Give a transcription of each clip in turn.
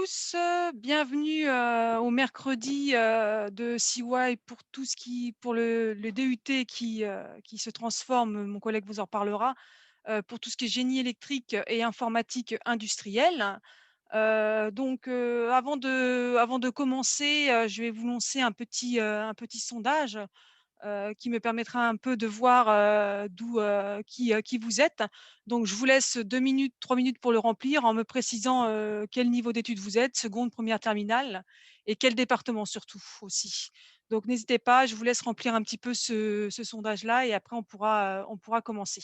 tous, bienvenue au mercredi de CY pour tout ce qui, pour le DUT qui se transforme, mon collègue vous en parlera, pour tout ce qui est génie électrique et informatique industrielle. Avant de commencer, je vais vous lancer un petit sondage qui me permettra un peu de voir qui vous êtes. Donc, je vous laisse 2 minutes, 3 minutes pour le remplir en me précisant quel niveau d'études vous êtes, seconde, première, terminale, et quel département surtout aussi. Donc, n'hésitez pas, je vous laisse remplir un petit peu ce sondage-là et après on pourra commencer.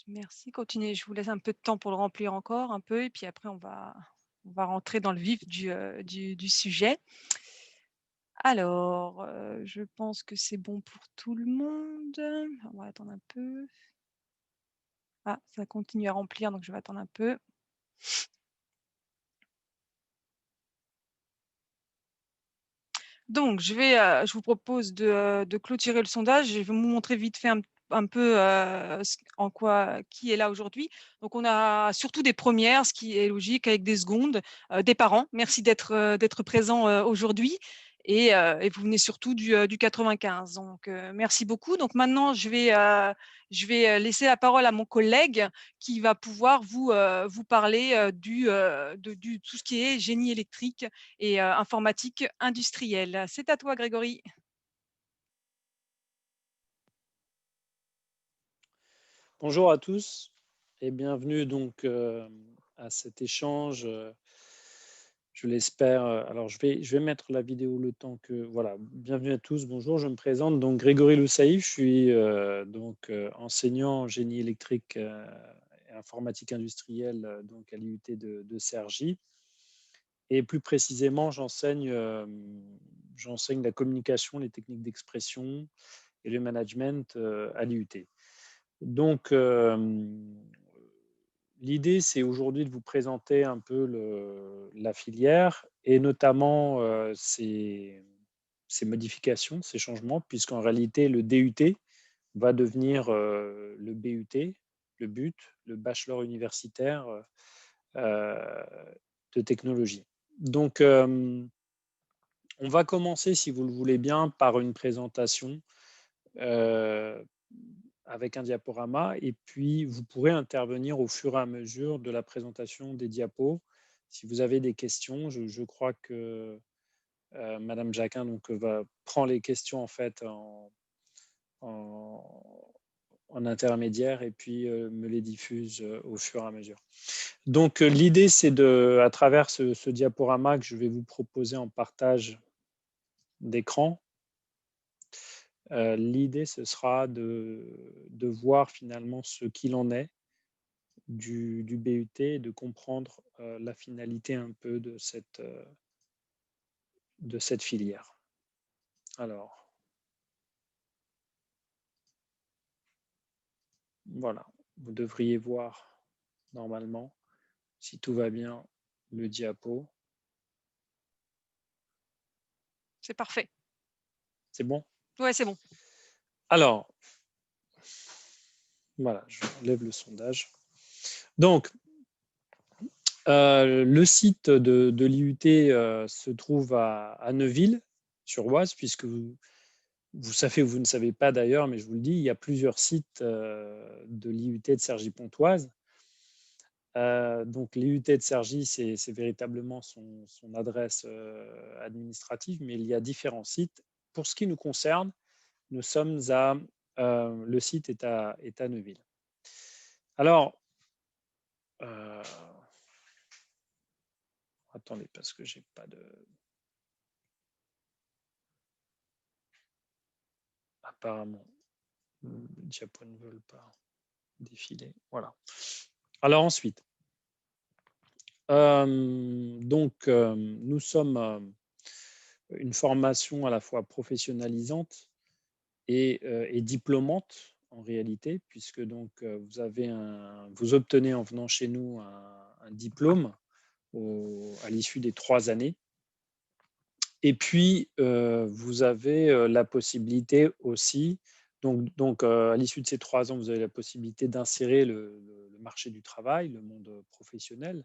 Merci, continuez. Je vous laisse un peu de temps pour le remplir encore un peu et puis après on va rentrer dans le vif du sujet. Alors, je pense que c'est bon pour tout le monde. On va attendre un peu. Ah, ça continue à remplir, donc je vais attendre un peu. Donc je vous propose de clôturer le sondage. Je vais vous montrer vite fait un peu, en quoi qui est là aujourd'hui. Donc on a surtout des premières, ce qui est logique, avec des secondes, des parents. Merci d'être présents, aujourd'hui et vous venez surtout du 95. Donc merci beaucoup. Donc maintenant je vais, laisser la parole à mon collègue qui va pouvoir vous parler, du tout ce qui est génie électrique et informatique industrielle. C'est à toi, Grégory. Bonjour à tous et bienvenue donc à cet échange. Je l'espère. Alors je vais mettre la vidéo le temps que voilà. Bienvenue à tous. Bonjour, je me présente donc Grégory Loussaïf. Je suis enseignant en génie électrique et informatique industrielle donc à l'IUT de Cergy. Et plus précisément, j'enseigne la communication, les techniques d'expression et le management à l'IUT. Donc, l'idée, c'est aujourd'hui de vous présenter un peu la filière et notamment ces modifications, ces changements, puisqu'en réalité, le DUT va devenir le BUT, le BUT, le bachelor universitaire euh, de technologie. Donc, on va commencer, si vous le voulez bien, par une présentation euh, avec un diaporama et puis vous pourrez intervenir au fur et à mesure de la présentation des diapos. Si vous avez des questions, je crois que Madame Jacquin prend les questions en fait en, en intermédiaire et puis me les diffuse au fur et à mesure. Donc l'idée c'est à travers ce diaporama que je vais vous proposer en partage d'écran, l'idée, ce sera de voir finalement ce qu'il en est du BUT et de comprendre la finalité un peu de cette filière. Alors, voilà, vous devriez voir normalement, si tout va bien, le diapo. C'est parfait. C'est bon? Ouais, c'est bon. Alors, voilà, je enlève le sondage. Donc, le site de l'IUT se trouve à Neuville, sur Oise, puisque vous savez ou vous ne savez pas d'ailleurs, mais je vous le dis, il y a plusieurs sites de l'IUT de Cergy-Pontoise. Donc l'IUT de Cergy, c'est véritablement son adresse administrative, mais il y a différents sites. Pour ce qui nous concerne, nous sommes le site est à Neuville. Alors, euh, attendez, parce que j'ai pas de... Apparemment, le diapo ne veulent pas défiler. Voilà. Alors ensuite, nous sommes une formation à la fois professionnalisante et diplômante en réalité, puisque donc vous obtenez en venant chez nous un diplôme à l'issue des 3 années. Et puis, vous avez la possibilité aussi, à l'issue de ces 3 ans, vous avez la possibilité d'insérer le marché du travail, le monde professionnel,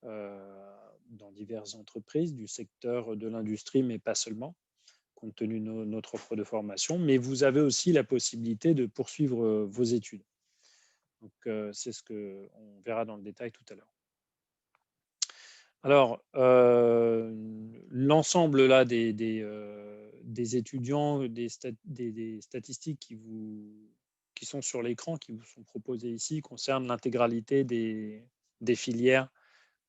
euh, dans diverses entreprises du secteur de l'industrie, mais pas seulement, compte tenu de notre offre de formation. Mais vous avez aussi la possibilité de poursuivre vos études. Donc, c'est ce qu'on verra dans le détail tout à l'heure. Alors, l'ensemble là des étudiants, des statistiques qui sont sur l'écran, qui vous sont proposées ici, concernent l'intégralité des filières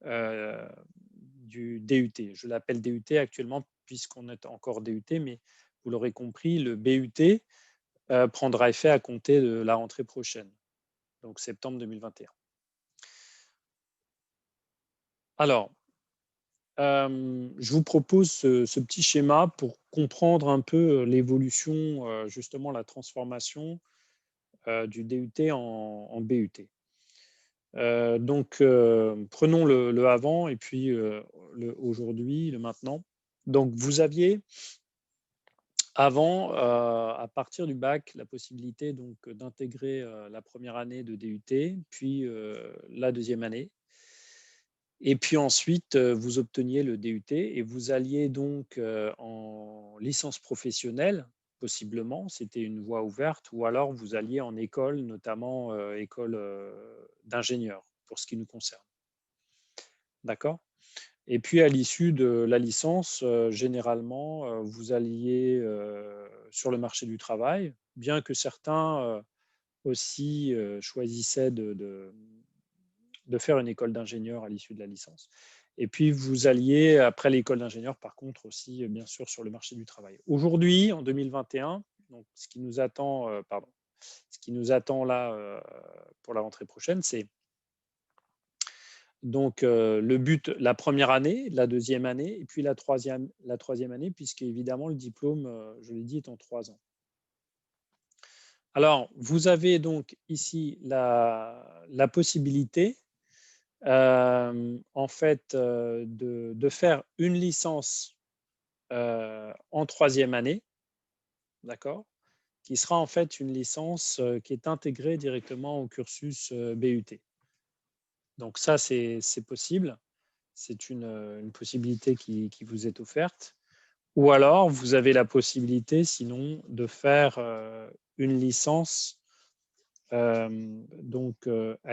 du DUT. Je l'appelle DUT actuellement puisqu'on est encore DUT, mais vous l'aurez compris, le BUT prendra effet à compter de la rentrée prochaine, donc septembre 2021. Alors, je vous propose ce petit schéma pour comprendre un peu l'évolution, justement la transformation du DUT en BUT. Prenons le avant et puis le aujourd'hui, le maintenant. Donc, vous aviez avant, à partir du bac, la possibilité d'intégrer la première année de DUT, puis la deuxième année. Et puis ensuite, vous obteniez le DUT et vous alliez donc en licence professionnelle, possiblement, c'était une voie ouverte, ou alors vous alliez en école, notamment école d'ingénieur, pour ce qui nous concerne. D'accord? Et puis à l'issue de la licence, généralement, vous alliez sur le marché du travail, bien que certains aussi choisissaient de faire une école d'ingénieur à l'issue de la licence. Et puis, vous alliez, après l'école d'ingénieur, par contre, aussi, bien sûr, sur le marché du travail. Aujourd'hui, en 2021, donc, ce qui nous attend là pour la rentrée prochaine, c'est donc le but, la première année, la deuxième année, et puis la troisième année, puisque évidemment, le diplôme, je l'ai dit, est en 3 ans. Alors, vous avez donc ici la possibilité en fait, de faire une licence en 3e année, d'accord, qui sera en fait une licence qui est intégrée directement au cursus BUT. Donc ça, c'est possible. C'est une possibilité qui vous est offerte. Ou alors, vous avez la possibilité, sinon, de faire une licence à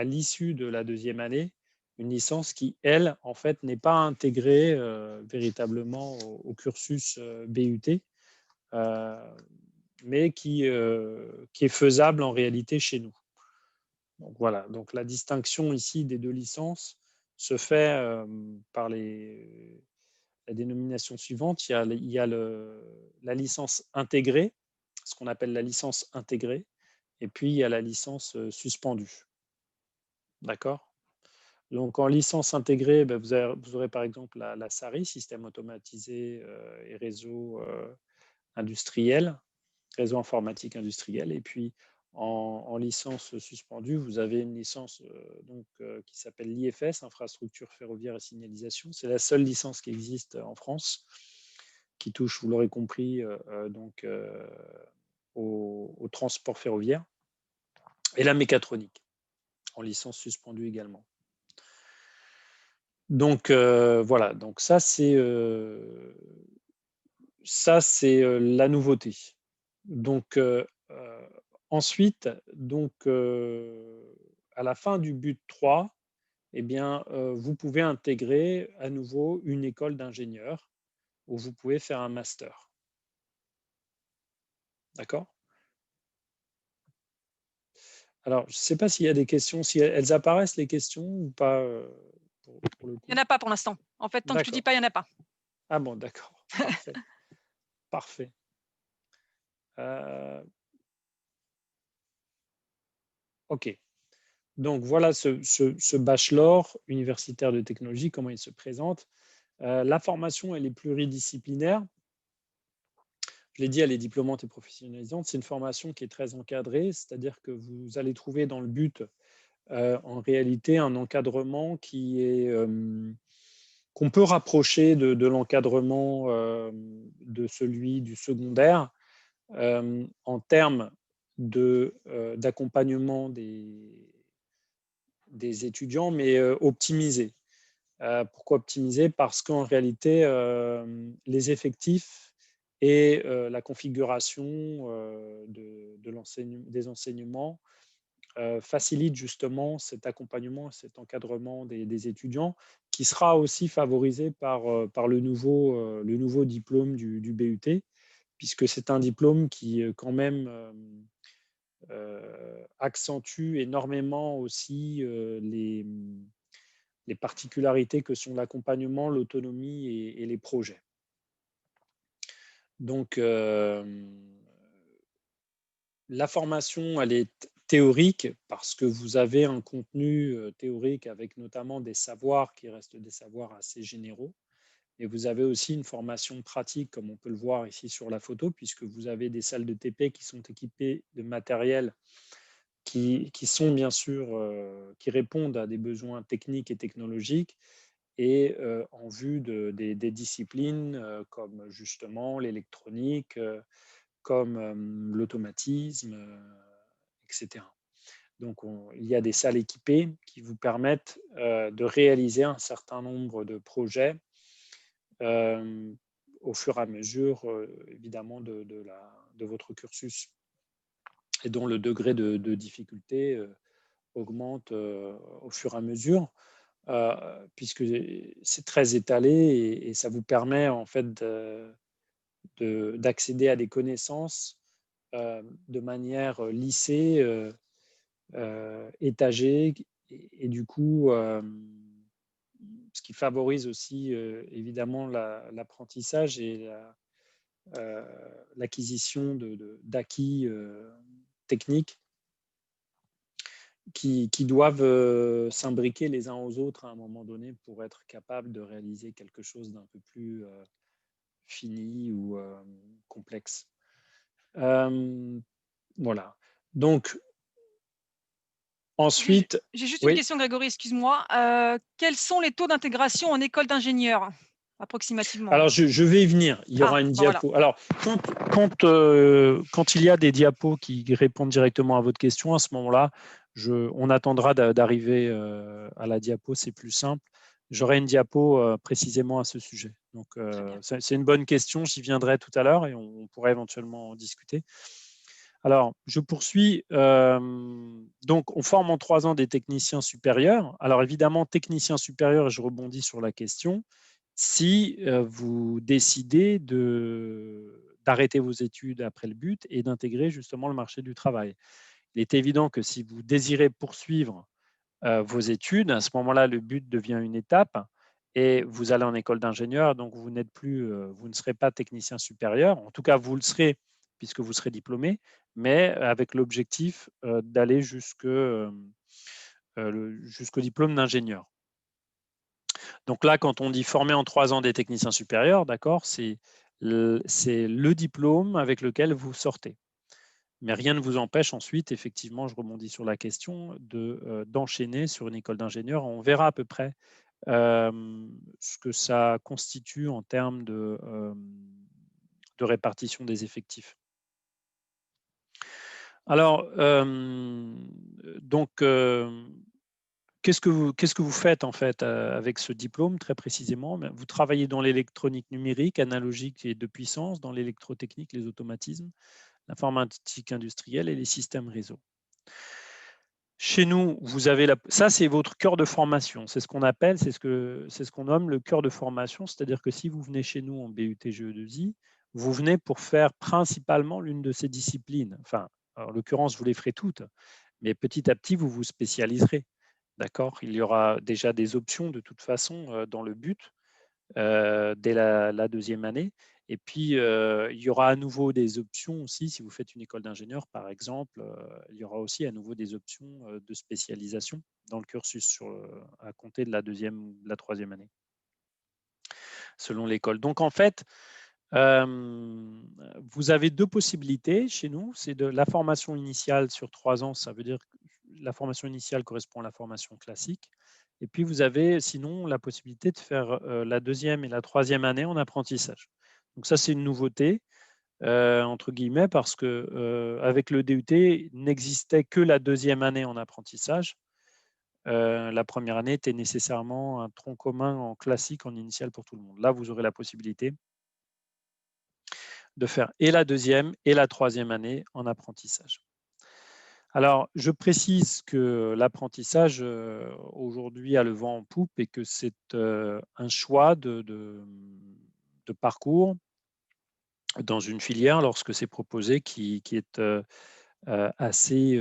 l'issue de la deuxième année, une licence qui, elle, en fait, n'est pas intégrée véritablement au cursus BUT, mais qui est faisable en réalité chez nous. Donc voilà, donc la distinction ici des deux licences se fait par la dénomination suivante. Il y a la licence intégrée, ce qu'on appelle la licence intégrée, et puis il y a la licence suspendue. D'accord? Donc en licence intégrée, ben, vous aurez par exemple la SARI, système automatisé et réseau industriel, réseau informatique industriel. Et puis en licence suspendue, vous avez une licence qui s'appelle l'IFS, infrastructure ferroviaire et signalisation. C'est la seule licence qui existe en France, qui touche, vous l'aurez compris, au transport ferroviaire et la mécatronique, en licence suspendue également. Donc voilà, donc ça c'est la nouveauté. Donc ensuite, à la fin du but 3, eh bien, vous pouvez intégrer à nouveau une école d'ingénieur où vous pouvez faire un master. D'accord? Alors, je ne sais pas s'il y a des questions, si elles apparaissent les questions ou pas pour le coup. Il n'y en a pas pour l'instant. En fait, tant que je ne dis pas, il n'y en a pas. Ah bon, d'accord. Parfait. Parfait. OK. Donc voilà ce bachelor universitaire de technologie, comment il se présente. La formation, elle est pluridisciplinaire. je l'ai dit, elle est diplômante et professionnalisante. C'est une formation qui est très encadrée, c'est-à-dire que vous allez trouver dans le but, en réalité, un encadrement qui est, qu'on peut rapprocher de l'encadrement de celui du secondaire en termes d'accompagnement des étudiants, mais optimisé. Pourquoi optimiser? Parce qu'en réalité, les effectifs et la configuration des enseignements facilite justement cet accompagnement, cet encadrement des étudiants qui sera aussi favorisé par le nouveau diplôme du BUT, puisque c'est un diplôme qui quand même accentue énormément aussi les particularités que sont l'accompagnement, l'autonomie et les projets. Donc, la formation, elle est théorique parce que vous avez un contenu théorique avec notamment des savoirs qui restent des savoirs assez généraux. Et vous avez aussi une formation pratique, comme on peut le voir ici sur la photo, puisque vous avez des salles de TP qui sont équipées de matériel qui sont bien sûr, qui répondent à des besoins techniques et technologiques et en vue des disciplines comme justement l'électronique, comme l'automatisme, etc. Donc, il y a des salles équipées qui vous permettent de réaliser un certain nombre de projets euh, au fur et à mesure, évidemment, de votre cursus et dont le degré de difficulté augmente au fur et à mesure, puisque c'est très étalé et ça vous permet en fait d'accéder à des connaissances de manière lissée, étagée, et du coup, ce qui favorise aussi évidemment l'apprentissage et l'acquisition d'acquis techniques qui doivent s'imbriquer les uns aux autres à un moment donné pour être capable de réaliser quelque chose d'un peu plus fini ou complexe. Voilà. Donc, J'ai ensuite, j'ai juste une oui. question, Grégory, excuse-moi. Quels sont les taux d'intégration en école d'ingénieur, approximativement? Alors, je vais y venir. Il y Ah, aura une bah voilà. diapo. Alors, quand il y a des diapos qui répondent directement à votre question, à ce moment-là, on attendra d'arriver à la diapo, c'est plus simple. J'aurai une diapo précisément à ce sujet. Donc, Très bien. c'est une bonne question. J'y viendrai tout à l'heure et on pourrait éventuellement en discuter. Alors, je poursuis. Donc, on forme en 3 ans des techniciens supérieurs. Alors, évidemment, technicien supérieur, je rebondis sur la question, si vous décidez d'arrêter vos études après le but et d'intégrer justement le marché du travail. Il est évident que si vous désirez poursuivre vos études, à ce moment-là, le but devient une étape et vous allez en école d'ingénieur, donc vous n'êtes plus, vous ne serez pas technicien supérieur. En tout cas, vous le serez puisque vous serez diplômé, mais avec l'objectif d'aller jusqu'au diplôme d'ingénieur. Donc là, quand on dit former en 3 ans des techniciens supérieurs, d'accord, c'est le diplôme avec lequel vous sortez. Mais rien ne vous empêche ensuite, effectivement, je rebondis sur la question, d'enchaîner sur une école d'ingénieur. On verra à peu près ce que ça constitue en termes de répartition des effectifs. Alors, donc, qu'est-ce que vous faites en fait avec ce diplôme très précisément? Vous travaillez dans l'électronique numérique, analogique et de puissance, dans l'électrotechnique, les automatismes, l'informatique industrielle et les systèmes réseau. Chez nous, vous avez ça, c'est votre cœur de formation. C'est ce qu'on appelle, c'est ce qu'on nomme le cœur de formation. C'est-à-dire que si vous venez chez nous en BUT GE2I, vous venez pour faire principalement l'une de ces disciplines. Enfin, en l'occurrence, vous les ferez toutes, mais petit à petit, vous vous spécialiserez. D'accord? Il y aura déjà des options de toute façon dans le but dès la deuxième année. Et puis, il y aura à nouveau des options aussi. Si vous faites une école d'ingénieur, par exemple, il y aura aussi à nouveau des options de spécialisation dans le cursus à compter de la deuxième ou de la troisième année, selon l'école. Donc, en fait, Vous avez 2 possibilités chez nous. C'est de la formation initiale sur 3 ans, ça veut dire que la formation initiale correspond à la formation classique. Et puis vous avez sinon la possibilité de faire, la 2e et la 3e année en apprentissage. Donc ça, c'est une nouveauté, entre guillemets, parce que, avec le DUT, n'existait que la 2e année en apprentissage. La première année était nécessairement un tronc commun en classique, en initial pour tout le monde. Là, vous aurez la possibilité de faire et la 2e et la 3e année en apprentissage. Alors, je précise que l'apprentissage, aujourd'hui, a le vent en poupe et que c'est un choix de parcours dans une filière lorsque c'est proposé qui est assez,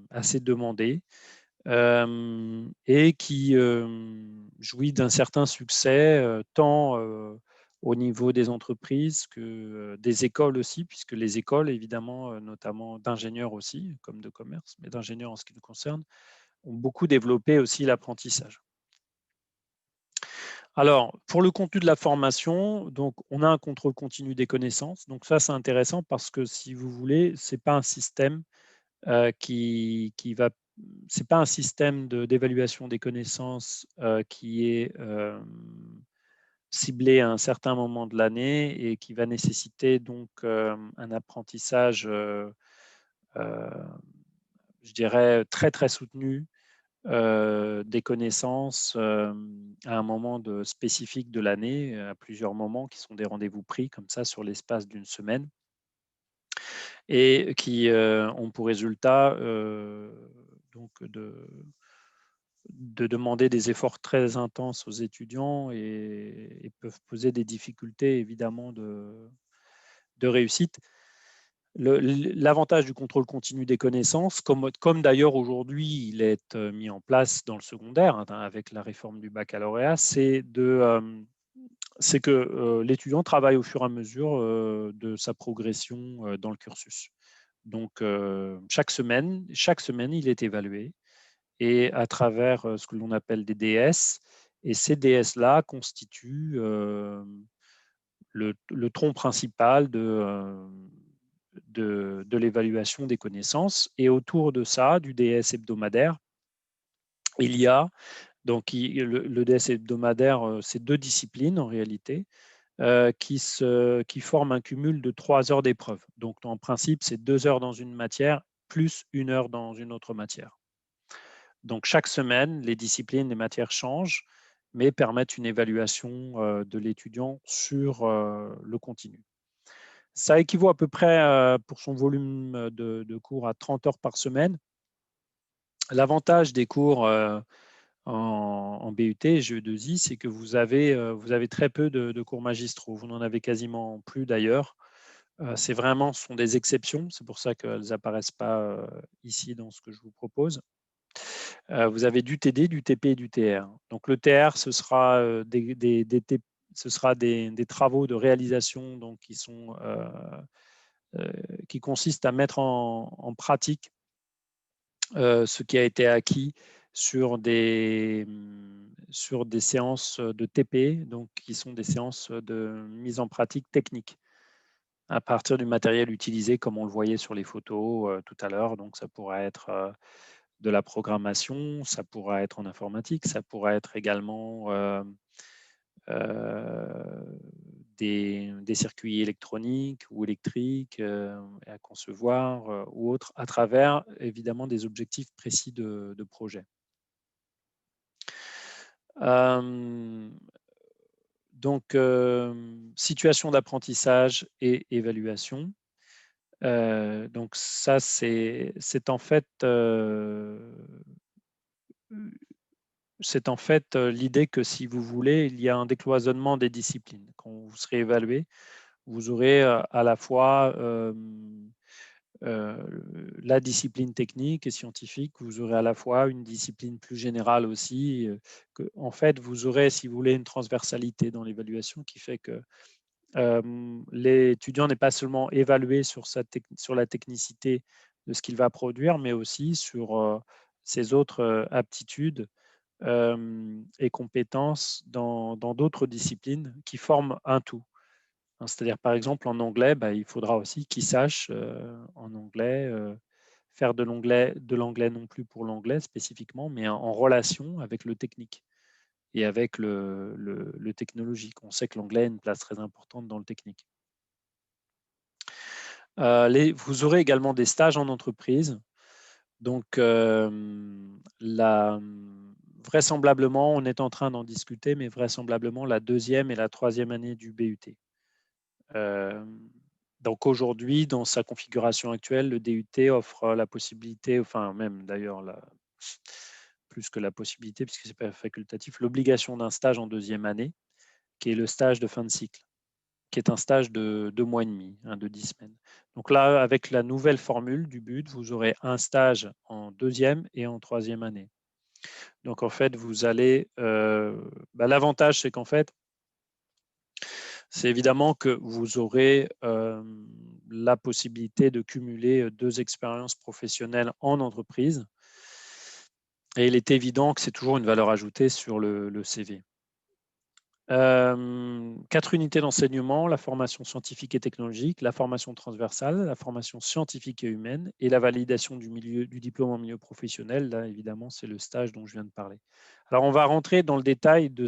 assez demandé. Et qui jouit d'un certain succès, tant au niveau des entreprises que des écoles aussi, puisque les écoles, évidemment, notamment d'ingénieurs aussi, comme de commerce, mais d'ingénieurs en ce qui nous concerne, ont beaucoup développé aussi l'apprentissage. Alors, pour le contenu de la formation, donc, on a un contrôle continu des connaissances. Donc ça, c'est intéressant parce que si vous voulez, ce n'est pas un système qui va c'est pas un système d'évaluation des connaissances qui est ciblé à un certain moment de l'année et qui va nécessiter donc un apprentissage, je dirais, très très soutenu des connaissances à un moment spécifique de l'année, à plusieurs moments qui sont des rendez-vous pris comme ça sur l'espace d'une semaine et qui ont pour résultat donc de demander des efforts très intenses aux étudiants et peuvent poser des difficultés évidemment de réussite. L'avantage du contrôle continu des connaissances, comme d'ailleurs aujourd'hui il est mis en place dans le secondaire hein, avec la réforme du baccalauréat, c'est que l'étudiant travaille au fur et à mesure de sa progression dans le cursus. Donc chaque semaine, il est évalué et à travers ce que l'on appelle des DS. Et ces DS-là constituent le tronc principal de l'évaluation des connaissances. Et autour de ça, du DS hebdomadaire, il y a donc le DS hebdomadaire, c'est 2 disciplines en réalité, qui forment un cumul de 3 heures d'épreuve. Donc en principe, c'est 2 heures dans une matière plus 1 heure dans une autre matière. Donc chaque semaine, les disciplines, les matières changent, mais permettent une évaluation de l'étudiant sur le continu. Ça équivaut à peu près pour son volume cours à 30 heures par semaine. L'avantage des cours en BUT, GE2I, c'est que vous avez très peu de cours magistraux. Vous n'en avez quasiment plus d'ailleurs. Ce sont des exceptions, c'est pour ça qu'elles n'apparaissent pas ici dans ce que je vous propose. Vous avez du TD, du TP et du TR. Donc le TR, ce sera des travaux de réalisation donc, qui consistent à mettre en pratique ce qui a été acquis sur des séances de TP, donc qui sont des séances de mise en pratique technique à partir du matériel utilisé, comme on le voyait sur les photos tout à l'heure. Donc ça pourrait être de la programmation, ça pourra être en informatique, ça pourra être également des circuits électroniques ou électriques à concevoir ou autres, à travers évidemment des objectifs précis de projet. Donc, situation d'apprentissage et évaluation. Donc ça, c'est en fait l'idée que si vous voulez, il y a un décloisonnement des disciplines. Quand vous serez évalué, vous aurez à la fois la discipline technique et scientifique, vous aurez à la fois une discipline plus générale aussi. En fait, vous aurez, si vous voulez, une transversalité dans l'évaluation qui fait que l'étudiant n'est pas seulement évalué sur la technicité de ce qu'il va produire, mais aussi sur ses autres aptitudes et compétences dans d'autres disciplines qui forment un tout. hein. C'est-à-dire, par exemple, en anglais, bah, il faudra aussi qu'ils sachent en anglais faire de l'anglais non plus pour l'anglais spécifiquement, mais en relation avec le technique et avec le technologique. On sait que l'anglais a une place très importante dans le technique. Vous aurez également des stages en entreprise. Donc, vraisemblablement, on est en train d'en discuter, mais vraisemblablement la deuxième et la troisième année du BUT. Donc aujourd'hui, dans sa configuration actuelle, le DUT offre la possibilité, enfin même d'ailleurs plus que la possibilité, puisque ce n'est pas facultatif, l'obligation d'un stage en deuxième année, qui est le stage de fin de cycle, qui est un stage de 2 mois et demi, hein, de 10 semaines. Donc là, avec la nouvelle formule du BUT, vous aurez un stage en deuxième et en troisième année. Donc en fait, vous allez... l'avantage, c'est qu'en fait, c'est évidemment que vous aurez la possibilité de cumuler 2 expériences professionnelles en entreprise. Et il est évident que c'est toujours une valeur ajoutée sur le CV. 4 unités d'enseignement, la formation scientifique et technologique, la formation transversale, la formation scientifique et humaine et la validation du diplôme en milieu professionnel. Là, évidemment, c'est le stage dont je viens de parler. Alors, on va rentrer dans le détail de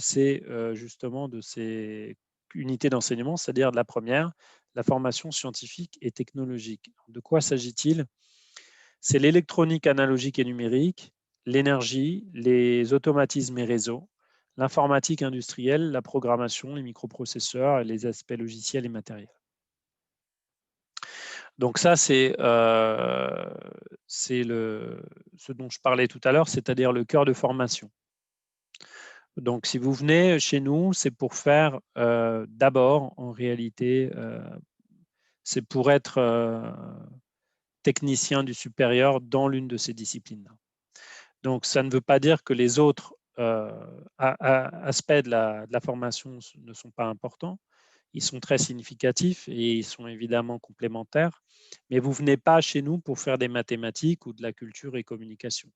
justement de ces unités d'enseignement, c'est-à-dire de la première, la formation scientifique et technologique. De quoi s'agit-il? C'est l'électronique analogique et numérique, l'énergie, les automatismes et réseaux, l'informatique industrielle, la programmation, les microprocesseurs et les aspects logiciels et matériels. Donc ça, c'est ce dont je parlais tout à l'heure, c'est-à-dire le cœur de formation. Donc si vous venez chez nous, c'est pour faire d'abord, en réalité, c'est pour être technicien du supérieur dans l'une de ces disciplines. Donc, ça ne veut pas dire que les autres aspects de la formation ne sont pas importants. Ils sont très significatifs et ils sont évidemment complémentaires. Mais vous ne venez pas chez nous pour faire des mathématiques ou de la culture et communication,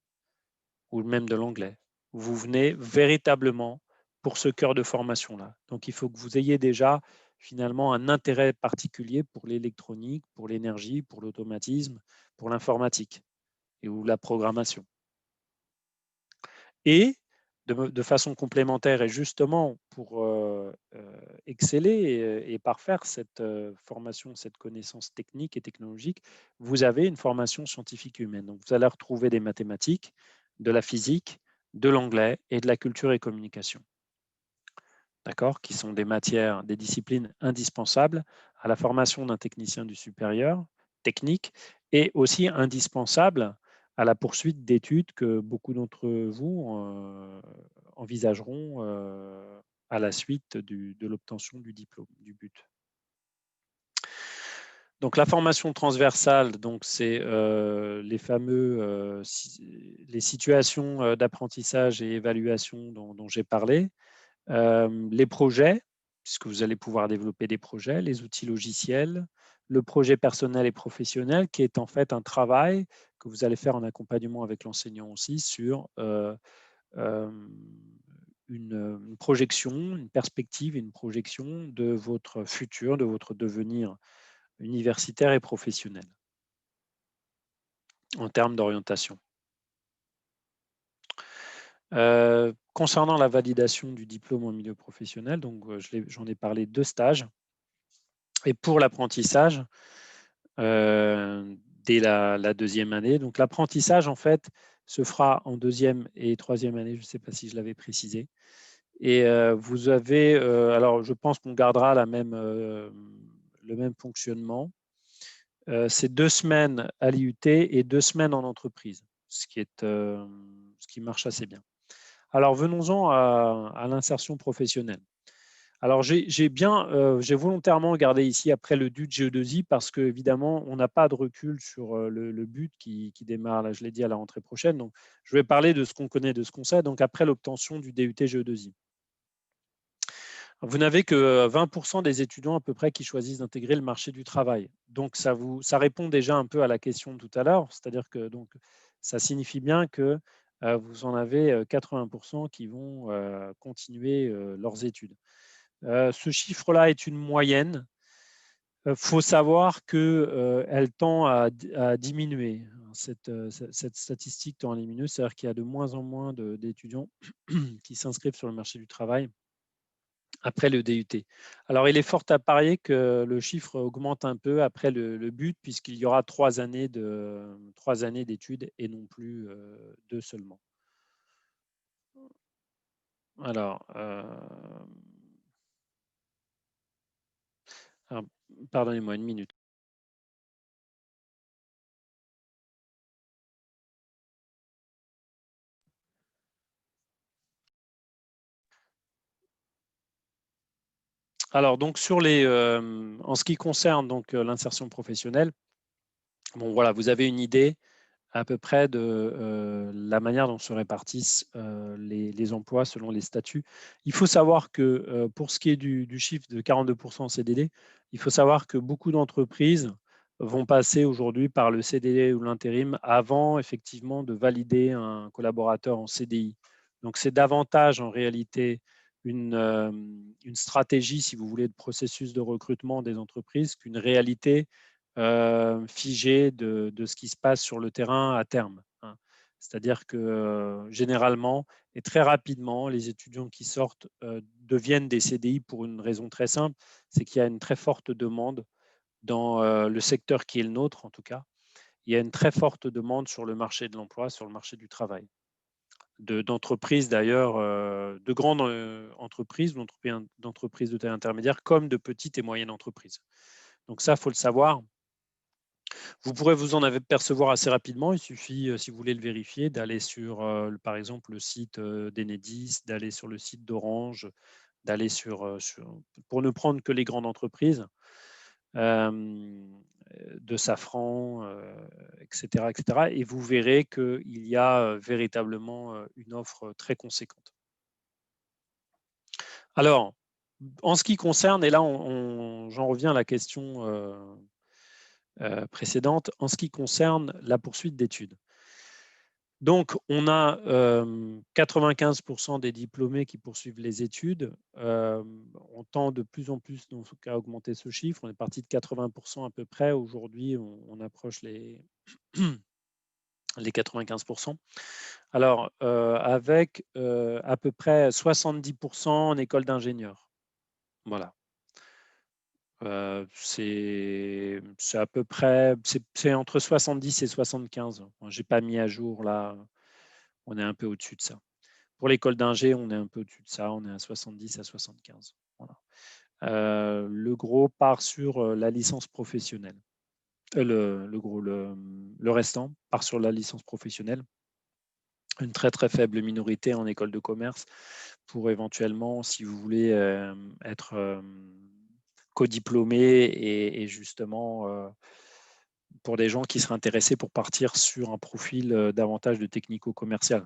ou même de l'anglais. Vous venez véritablement pour ce cœur de formation-là. Donc, il faut que vous ayez déjà finalement un intérêt particulier pour l'électronique, pour l'énergie, pour l'automatisme, pour l'informatique et ou la programmation. Et de façon complémentaire et justement pour exceller et parfaire cette formation, cette connaissance technique et technologique, vous avez une formation scientifique humaine. Donc, vous allez retrouver des mathématiques, de la physique, de l'anglais et de la culture et communication. D'accord, qui sont des matières, des disciplines indispensables à la formation d'un technicien du supérieur, technique, et aussi indispensables à la poursuite d'études que beaucoup d'entre vous envisageront à la suite de l'obtention du diplôme, du but. Donc la formation transversale, donc c'est les situations d'apprentissage et évaluation dont j'ai parlé. Les projets, puisque vous allez pouvoir développer des projets, les outils logiciels, le projet personnel et professionnel, qui est en fait un travail que vous allez faire en accompagnement avec l'enseignant aussi sur une projection, une perspective, une projection de votre futur, de votre devenir universitaire et professionnel en termes d'orientation. Concernant la validation du diplôme en milieu professionnel, donc j'en ai parlé 2 stages. Et pour l'apprentissage, dès la deuxième année. Donc l'apprentissage, en fait, se fera en deuxième et troisième année. Je ne sais pas si je l'avais précisé. Et vous avez, alors je pense qu'on gardera le même fonctionnement. C'est 2 semaines à l'IUT et 2 semaines en entreprise, ce qui marche assez bien. Alors venons-en à l'insertion professionnelle. Alors, j'ai volontairement gardé ici après le DUT GE2I parce qu'évidemment, on n'a pas de recul sur le but qui démarre, là, je l'ai dit, à la rentrée prochaine. Donc, je vais parler de ce qu'on connaît, de ce qu'on sait, donc après l'obtention du DUT GE2I. Vous n'avez que 20% des étudiants à peu près qui choisissent d'intégrer le marché du travail. Donc, ça répond déjà un peu à la question de tout à l'heure, c'est-à-dire que donc, ça signifie bien que vous en avez 80% qui vont continuer leurs études. Ce chiffre-là est une moyenne. faut savoir qu'elle tend à diminuer. Cette statistique tend à diminuer, c'est-à-dire qu'il y a de moins en moins d'étudiants qui s'inscrivent sur le marché du travail après le DUT. Alors, il est fort à parier que le chiffre augmente un peu après le but, puisqu'il y aura 3 années d'études et non plus 2 seulement. Alors, pardonnez-moi une minute. Alors, donc, en ce qui concerne l'insertion professionnelle, bon, voilà, vous avez une idée à peu près de la manière dont se répartissent les emplois selon les statuts. Il faut savoir que pour ce qui est du chiffre de 42% en CDD, il faut savoir que beaucoup d'entreprises vont passer aujourd'hui par le CDD ou l'intérim avant effectivement de valider un collaborateur en CDI. Donc c'est davantage en réalité une stratégie, si vous voulez, de processus de recrutement des entreprises qu'une réalité figé de ce qui se passe sur le terrain à terme, hein. C'est-à-dire que généralement et très rapidement, les étudiants qui sortent deviennent des CDI pour une raison très simple, c'est qu'il y a une très forte demande dans le secteur qui est le nôtre, en tout cas. Il y a une très forte demande sur le marché de l'emploi, sur le marché du travail. D'entreprises d'ailleurs, de grandes entreprises, d'entreprises de taille intermédiaire, comme de petites et moyennes entreprises. Donc ça, il faut le savoir. Vous pourrez vous en apercevoir assez rapidement. Il suffit, si vous voulez le vérifier, d'aller sur, par exemple, le site d'Enedis, d'aller sur le site d'Orange, d'aller pour ne prendre que les grandes entreprises, de Safran, etc., etc. Et vous verrez qu'il y a véritablement une offre très conséquente. Alors, en ce qui concerne, et là, j'en reviens à la question précédente, en ce qui concerne la poursuite d'études. Donc, on a 95% des diplômés qui poursuivent les études. On tend de plus en plus donc, à augmenter ce chiffre. On est parti de 80% à peu près. Aujourd'hui, on approche les 95%. Alors, avec à peu près 70% en école d'ingénieur. Voilà. C'est à peu près, c'est entre 70 et 75. Je n'ai pas mis à jour là, on est un peu au-dessus de ça. Pour l'école d'ingé, on est un peu au-dessus de ça, on est à 70 à 75. Voilà. Le gros part sur la licence professionnelle. Le restant part sur la licence professionnelle. Une très très faible minorité en école de commerce pour éventuellement, si vous voulez, être codiplômé et justement pour des gens qui seraient intéressés pour partir sur un profil davantage de technico-commercial,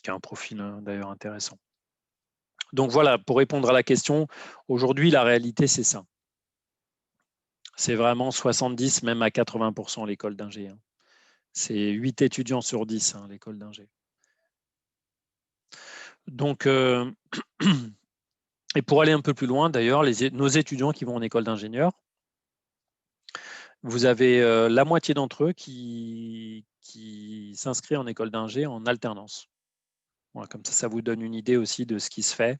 qui a un profil d'ailleurs intéressant. Donc voilà, pour répondre à la question, aujourd'hui, la réalité, c'est ça. C'est vraiment 70, même à 80% l'école d'ingé. C'est 8 étudiants sur 10, l'école d'ingé. Donc, et pour aller un peu plus loin, d'ailleurs, nos étudiants qui vont en école d'ingénieur, vous avez la moitié d'entre eux qui s'inscrit en école d'ingé en alternance. Voilà, comme ça vous donne une idée aussi de ce qui se fait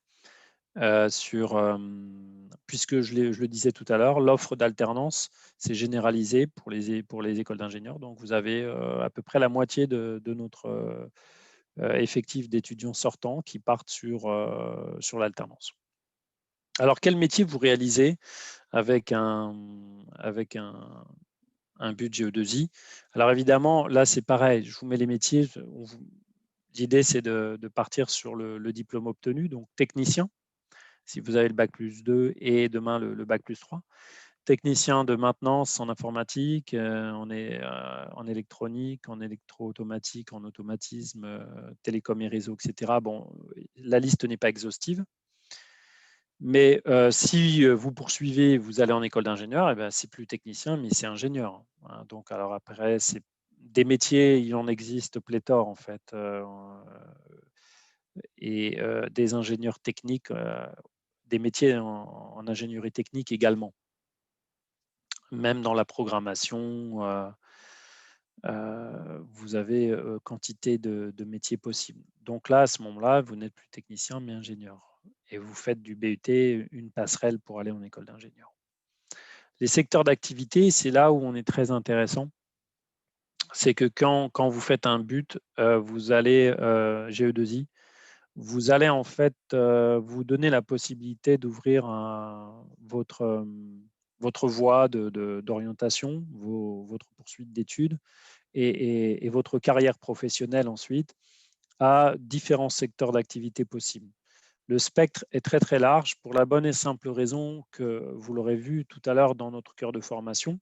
puisque je le disais tout à l'heure, l'offre d'alternance, c'est généralisé pour les écoles d'ingénieurs. Donc, vous avez à peu près la moitié de notre effectif d'étudiants sortants qui partent sur l'alternance. Alors, quel métier vous réalisez avec un budget E2I? Alors, évidemment, là, c'est pareil. Je vous mets les métiers. L'idée, c'est de partir sur le diplôme obtenu, donc technicien, si vous avez le bac+2 et demain le bac+3. Technicien de maintenance en informatique, on est en électronique, en électro-automatique, en automatisme, télécom et réseau, etc. Bon, la liste n'est pas exhaustive. Mais si vous poursuivez, vous allez en école d'ingénieur, eh ben, c'est plus technicien, mais c'est ingénieur. Hein. Donc, alors après, c'est des métiers, il en existe pléthore en fait, et des ingénieurs techniques, des métiers en ingénierie technique également. même dans la programmation, vous avez quantité de métiers possibles. Donc là, à ce moment-là, vous n'êtes plus technicien, mais ingénieur. Et vous faites du BUT une passerelle pour aller en école d'ingénieur. Les secteurs d'activité, c'est là où on est très intéressant. C'est que quand vous faites un but, vous allez, GE2I, vous allez en fait vous donner la possibilité d'ouvrir votre voie d'orientation, votre poursuite d'études et votre carrière professionnelle ensuite à différents secteurs d'activité possibles. Le spectre est très très large pour la bonne et simple raison que vous l'aurez vu tout à l'heure dans notre cœur de formation.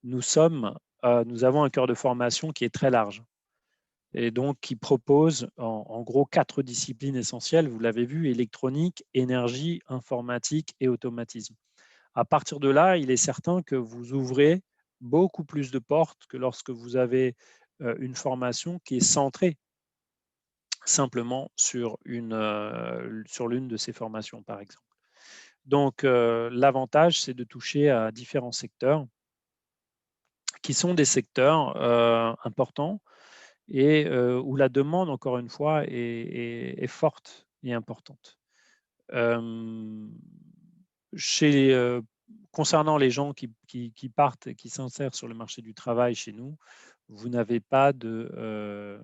Nous avons un cœur de formation qui est très large et donc qui propose en gros 4 disciplines essentielles. Vous l'avez vu, électronique, énergie, informatique et automatisme. À partir de là, il est certain que vous ouvrez beaucoup plus de portes que lorsque vous avez une formation qui est centrée simplement sur l'une de ces formations, par exemple. Donc, l'avantage, c'est de toucher à différents secteurs qui sont des secteurs importants et où la demande, encore une fois, est forte et importante. Euh, chez, concernant les gens qui partent et qui s'insèrent sur le marché du travail chez nous, vous n'avez pas de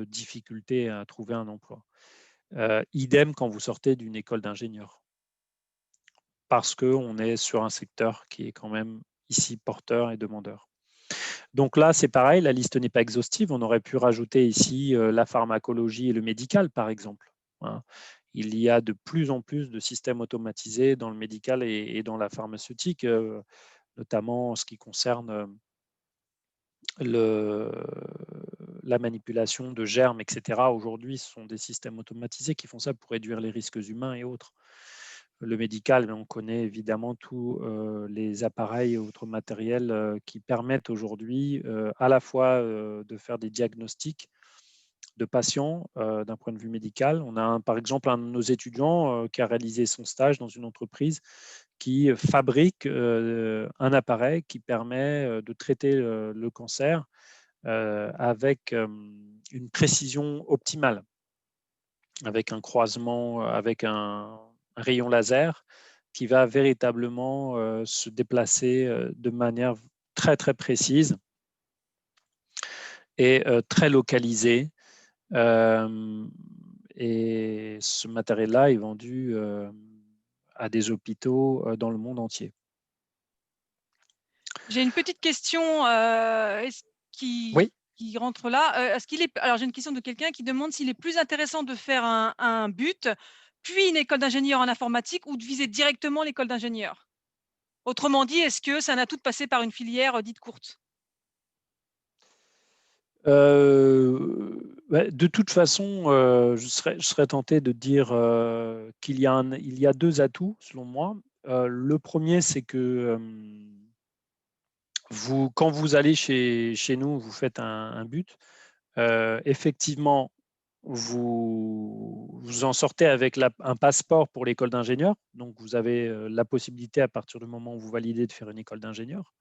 difficulté à trouver un emploi. Idem quand vous sortez d'une école d'ingénieur, parce qu'on est sur un secteur qui est quand même ici porteur et demandeur. Donc là, c'est pareil, la liste n'est pas exhaustive. On aurait pu rajouter ici la pharmacologie et le médical, par exemple. Hein. Il y a de plus en plus de systèmes automatisés dans le médical et dans la pharmaceutique, notamment en ce qui concerne la manipulation de germes, etc. Aujourd'hui, ce sont des systèmes automatisés qui font ça pour réduire les risques humains et autres. Le médical, on connaît évidemment tous les appareils et autres matériels qui permettent aujourd'hui à la fois de faire des diagnostics de patients d'un point de vue médical. On a par exemple un de nos étudiants qui a réalisé son stage dans une entreprise qui fabrique un appareil qui permet de traiter le cancer avec une précision optimale, avec un croisement, avec un rayon laser qui va véritablement se déplacer de manière très très précise et très localisée. Et ce matériel-là est vendu à des hôpitaux dans le monde entier. J'ai une petite question Oui. qui rentre là. Alors, j'ai une question de quelqu'un qui demande s'il est plus intéressant de faire un but, puis une école d'ingénieur en informatique ou de viser directement l'école d'ingénieur. Autrement dit, est-ce que c'est un atout de passer par une filière dite courte? De toute façon, je serais tenté de dire qu'il y a deux atouts, selon moi. Le premier, c'est que quand vous allez chez nous, vous faites un but. Effectivement, vous en sortez avec un passeport pour l'école d'ingénieur. Donc, vous avez la possibilité, à partir du moment où vous validez, de faire une école d'ingénieur.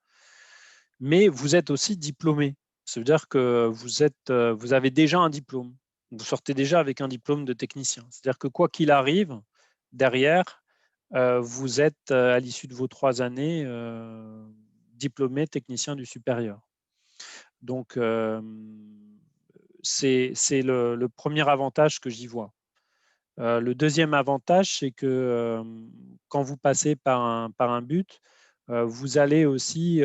Mais vous êtes aussi diplômé. Ça veut dire que vous avez déjà un diplôme. Vous sortez déjà avec un diplôme de technicien. C'est-à-dire que quoi qu'il arrive, derrière, vous êtes, à l'issue de vos 3 années, diplômé technicien du supérieur. Donc, c'est le premier avantage que j'y vois. Le deuxième avantage, c'est que quand vous passez par un but, vous allez aussi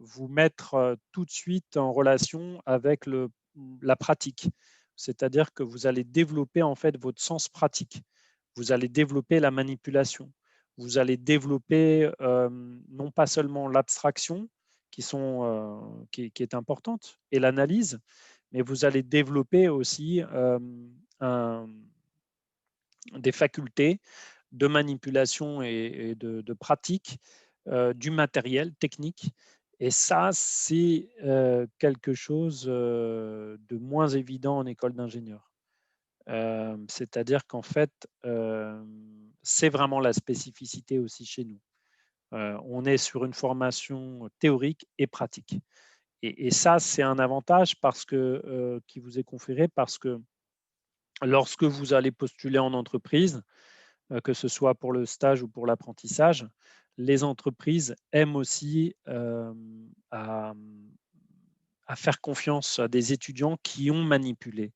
vous mettre tout de suite en relation avec la pratique. C'est-à-dire que vous allez développer en fait votre sens pratique. Vous allez développer la manipulation. Vous allez développer non pas seulement l'abstraction, qui est importante, et l'analyse, mais vous allez développer aussi des facultés de manipulation et de pratique du matériel technique. Et ça, c'est quelque chose de moins évident en école d'ingénieur. C'est-à-dire qu'en fait, c'est vraiment la spécificité aussi chez nous. On est sur une formation théorique et pratique. Et ça, c'est un avantage qui vous est conféré parce que lorsque vous allez postuler en entreprise, que ce soit pour le stage ou pour l'apprentissage, les entreprises aiment aussi à, à faire confiance à des étudiants qui ont manipulé,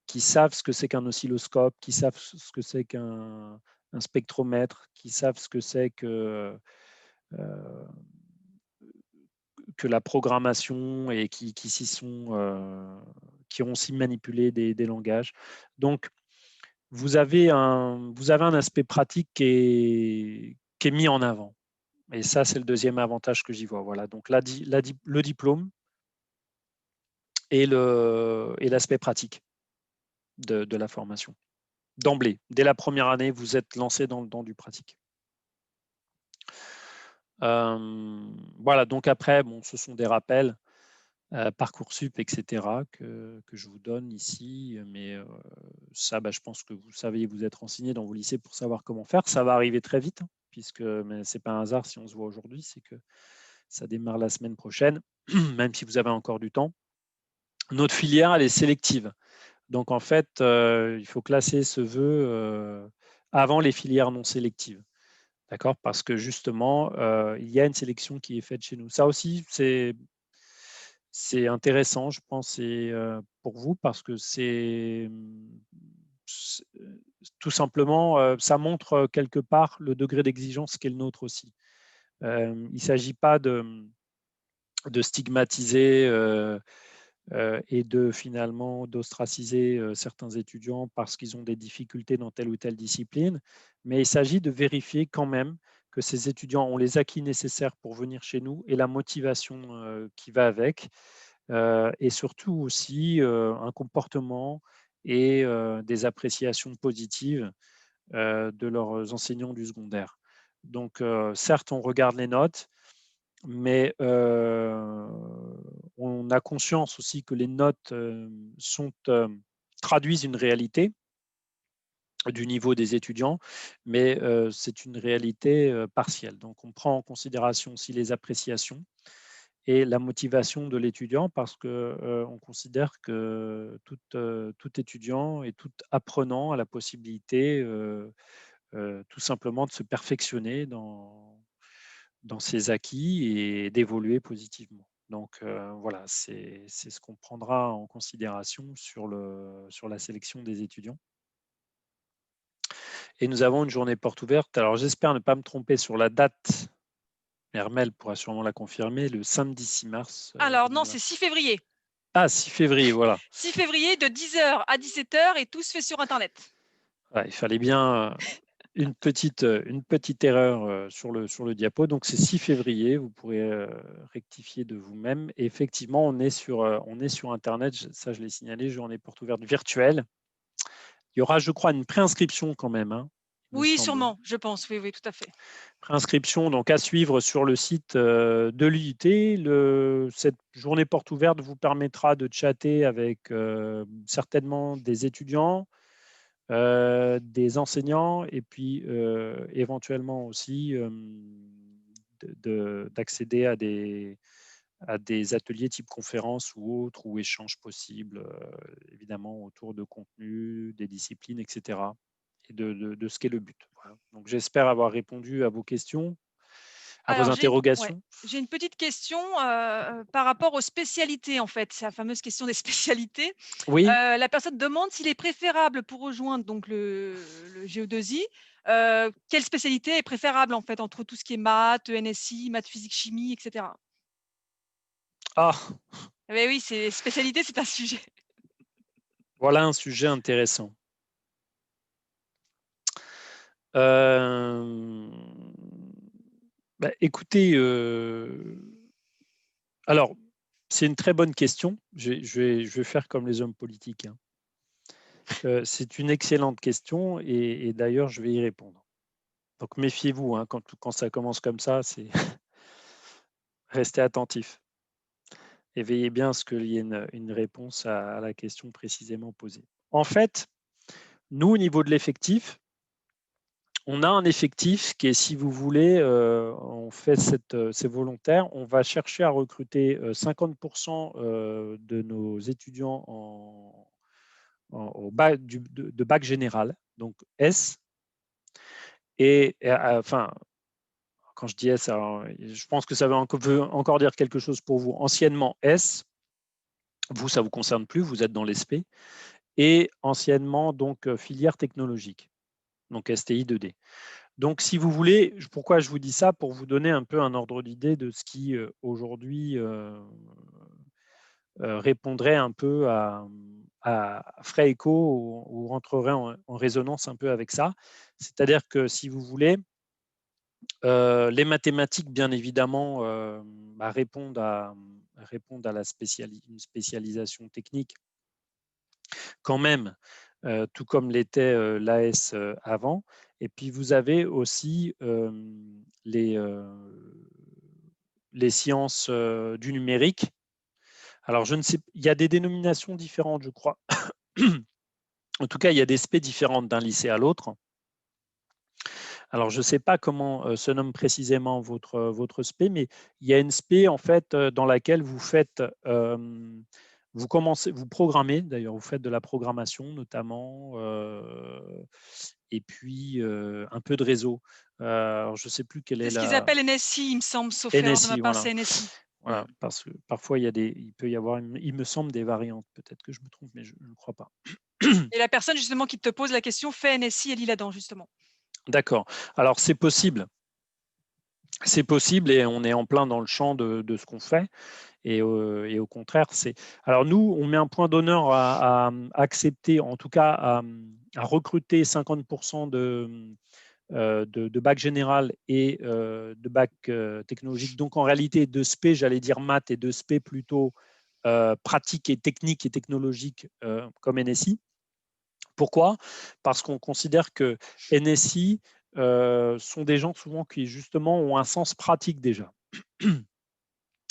qui savent ce que c'est qu'un oscilloscope, qui savent ce que c'est qu'un spectromètre, qui savent ce que c'est euh, que la programmation et qui ont aussi manipulé des langages. Donc, vous avez un aspect pratique qui est mis en avant. Et ça, c'est le deuxième avantage que j'y vois. Voilà. Donc, le diplôme et l'aspect pratique de la formation. D'emblée, dès la première année, vous êtes lancé dans du pratique. Voilà, donc après, bon, ce sont des rappels, Parcoursup, etc., que je vous donne ici. Mais ça, je pense que vous savez, vous êtes renseigné dans vos lycées pour savoir comment faire. Ça va arriver très vite, hein, puisque ce n'est pas un hasard si on se voit aujourd'hui, c'est que ça démarre la semaine prochaine, même si vous avez encore du temps. Notre filière, elle est sélective. Donc, en fait, il faut classer ce vœu avant les filières non sélectives. D'accord? Parce que justement, il y a une sélection qui est faite chez nous. Ça aussi, c'est intéressant, je pense, pour vous, parce que tout simplement, ça montre quelque part le degré d'exigence qui est le nôtre aussi. Il ne s'agit pas de stigmatiser et finalement d'ostraciser certains étudiants parce qu'ils ont des difficultés dans telle ou telle discipline, mais il s'agit de vérifier quand même que ces étudiants ont les acquis nécessaires pour venir chez nous et la motivation qui va avec, et surtout aussi un comportement et des appréciations positives de leurs enseignants du secondaire. Donc, certes, on regarde les notes, mais on a conscience aussi que les notes traduisent une réalité du niveau des étudiants, mais c'est une réalité partielle. Donc, on prend en considération aussi les appréciations et la motivation de l'étudiant parce qu'on considère que tout étudiant et tout apprenant a la possibilité tout simplement de se perfectionner dans ses acquis et d'évoluer positivement. Donc voilà, c'est ce qu'on prendra en considération sur la sélection des étudiants. Et nous avons une journée porte ouverte. Alors j'espère ne pas me tromper sur la date. Hermel pourra sûrement la confirmer, le samedi 6 mars Alors non, 2020. c'est 6 février. Ah, 6 février, voilà. 6 février de 10h à 17h et tout se fait sur Internet. Ouais, il fallait bien une petite erreur sur le diapo. Donc, c'est 6 février. Vous pourrez rectifier de vous-même. Et effectivement, on est sur Internet. Ça, je l'ai signalé, journée porte ouverte virtuelle. Il y aura, je crois, une préinscription quand même, hein, il me Oui, semble. sûrement, je pense. Oui, oui, tout à fait. Préinscription donc à suivre sur le site de l'UIT. Cette journée porte ouverte vous permettra de chatter avec certainement des étudiants, des enseignants et puis éventuellement aussi d'accéder à des ateliers type conférence ou autres ou échanges possibles, évidemment autour de contenu, des disciplines, etc. Et de ce qu'est le but. Voilà. Donc j'espère avoir répondu à vos questions, à vos Alors ouais, interrogations. j'ai une petite question, par rapport aux spécialités, en fait. C'est la fameuse question des spécialités. Oui, La personne demande s'il est préférable pour rejoindre donc le GE2I, quelle spécialité est préférable, en fait, entre tout ce qui est maths, NSI, maths, physique, chimie et cetera? ah, Eh oui, c'est spécialité, c'est un sujet. voilà un sujet intéressant. Euh, écoutez, alors, c'est une très bonne question. Je vais faire comme les hommes politiques, hein. C'est une excellente question et d'ailleurs, je vais y répondre. Donc, méfiez-vous, hein, quand ça commence comme ça, c'est restez attentif et veillez bien à ce qu'il y ait une réponse à la question précisément posée. En fait, nous, au niveau de l'effectif, On a un effectif qui est, si vous voulez, on fait c'est volontaire, on va chercher à recruter 50% de nos étudiants au bac, de bac général, donc S, enfin, quand je dis S, alors, je pense que ça veut encore dire quelque chose pour vous. Anciennement S, vous, ça ne vous concerne plus, vous êtes dans l'ESP, et anciennement, donc, filière technologique, donc STI 2D. Donc, si vous voulez, pourquoi je vous dis ça? Pour vous donner un peu un ordre d'idée de ce qui, aujourd'hui, répondrait un peu ferait écho ou rentrerait en résonance un peu avec ça. C'est-à-dire que, si vous voulez, les mathématiques, bien évidemment, répondent à une spécialisation technique quand même, tout comme l'était l'AS avant. Et puis, vous avez aussi les sciences du numérique. Alors, je ne sais, il y a des dénominations différentes, je crois. En tout cas, il y a des spé différentes d'un lycée à l'autre. Alors, je ne sais pas comment se nomme précisément votre spé, mais il y a une spé en fait dans laquelle vous faites, vous programmez, d'ailleurs, vous faites de la programmation notamment, et puis un peu de réseau. Alors, je ne sais plus quelle C'est est ce qu'ils la appellent NSI, il me semble, sauf erreur de ma NSI, part, voilà. c'est NSI. Voilà, parce que parfois il peut y avoir, il me semble, des variantes. Peut-être que je me trompe, mais je ne crois pas. Et la personne justement qui te pose la question fait NSI et lit là-dedans justement. D'accord. Alors, c'est possible. C'est possible et on est en plein dans le champ de ce qu'on fait. Et au contraire, c'est. Alors, nous, on met un point d'honneur à accepter, en tout cas, à recruter 50% de bac général et de bac technologique. Donc, en réalité, de spé, j'allais dire maths, et de spé plutôt pratique et technique et technologique comme NSI. Pourquoi? Parce qu'on considère que NSI sont des gens souvent qui justement ont un sens pratique déjà.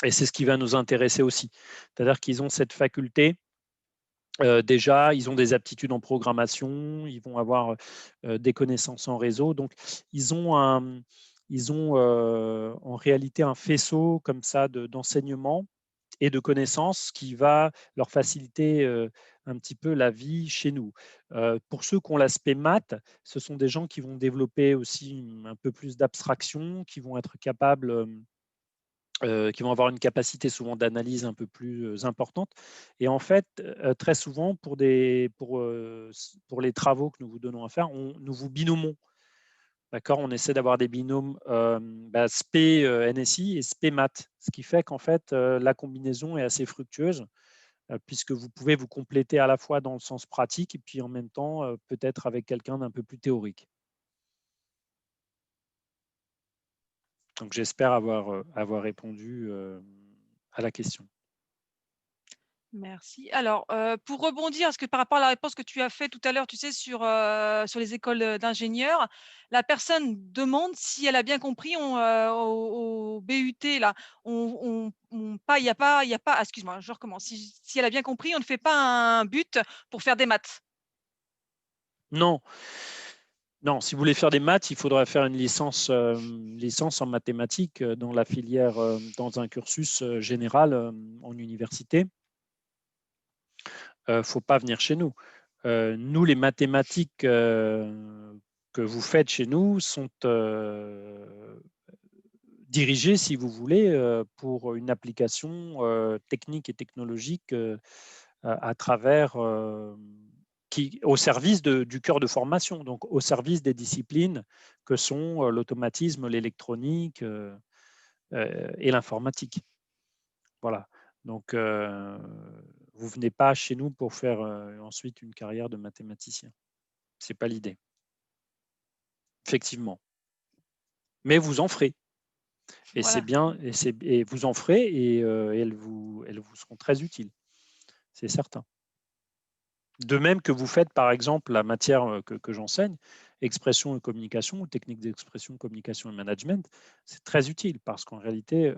Et c'est ce qui va nous intéresser aussi. C'est-à-dire qu'ils ont cette faculté, déjà, ils ont des aptitudes en programmation, ils vont avoir des connaissances en réseau. Donc, ils ont en réalité un faisceau comme ça d'enseignement et de connaissances qui va leur faciliter un petit peu la vie chez nous. Pour ceux qui ont l'aspect maths, ce sont des gens qui vont développer aussi un peu plus d'abstraction, qui vont être capables, qui vont avoir une capacité souvent d'analyse un peu plus importante. Et en fait, très souvent, pour les travaux que nous vous donnons à faire, nous vous binomons. D'accord, on essaie d'avoir des binômes SP NSI et SP maths, ce qui fait qu'en fait, la combinaison est assez fructueuse puisque vous pouvez vous compléter à la fois dans le sens pratique et puis en même temps, peut-être avec quelqu'un d'un peu plus théorique. Donc, j'espère avoir répondu à la question. Merci. Alors, pour rebondir, parce que par rapport à la réponse que tu as fait tout à l'heure, tu sais, sur les écoles, d'ingénieurs, la personne demande si elle a bien compris, au BUT là, on pas il y a pas excuse-moi, je recommence. Si elle a bien compris, on ne fait pas un but pour faire des maths? Non, non, si vous voulez faire des maths, il faudra faire une licence en mathématiques dans la filière, dans un cursus général en université. Il ne faut pas venir chez nous. Nous, les mathématiques que vous faites chez nous sont dirigées, si vous voulez, pour une application technique et technologique à travers, au service du cœur de formation, donc au service des disciplines que sont l'automatisme, l'électronique et l'informatique. Voilà. Donc, vous ne venez pas chez nous pour faire ensuite une carrière de mathématicien. Ce n'est pas l'idée, effectivement. Mais vous en ferez. Et c'est Voilà. bien, et vous en ferez, et elles vous seront très utiles, c'est certain. De même que vous faites, par exemple, la matière que j'enseigne, expression et communication, ou technique d'expression, communication et management, c'est très utile parce qu'en réalité,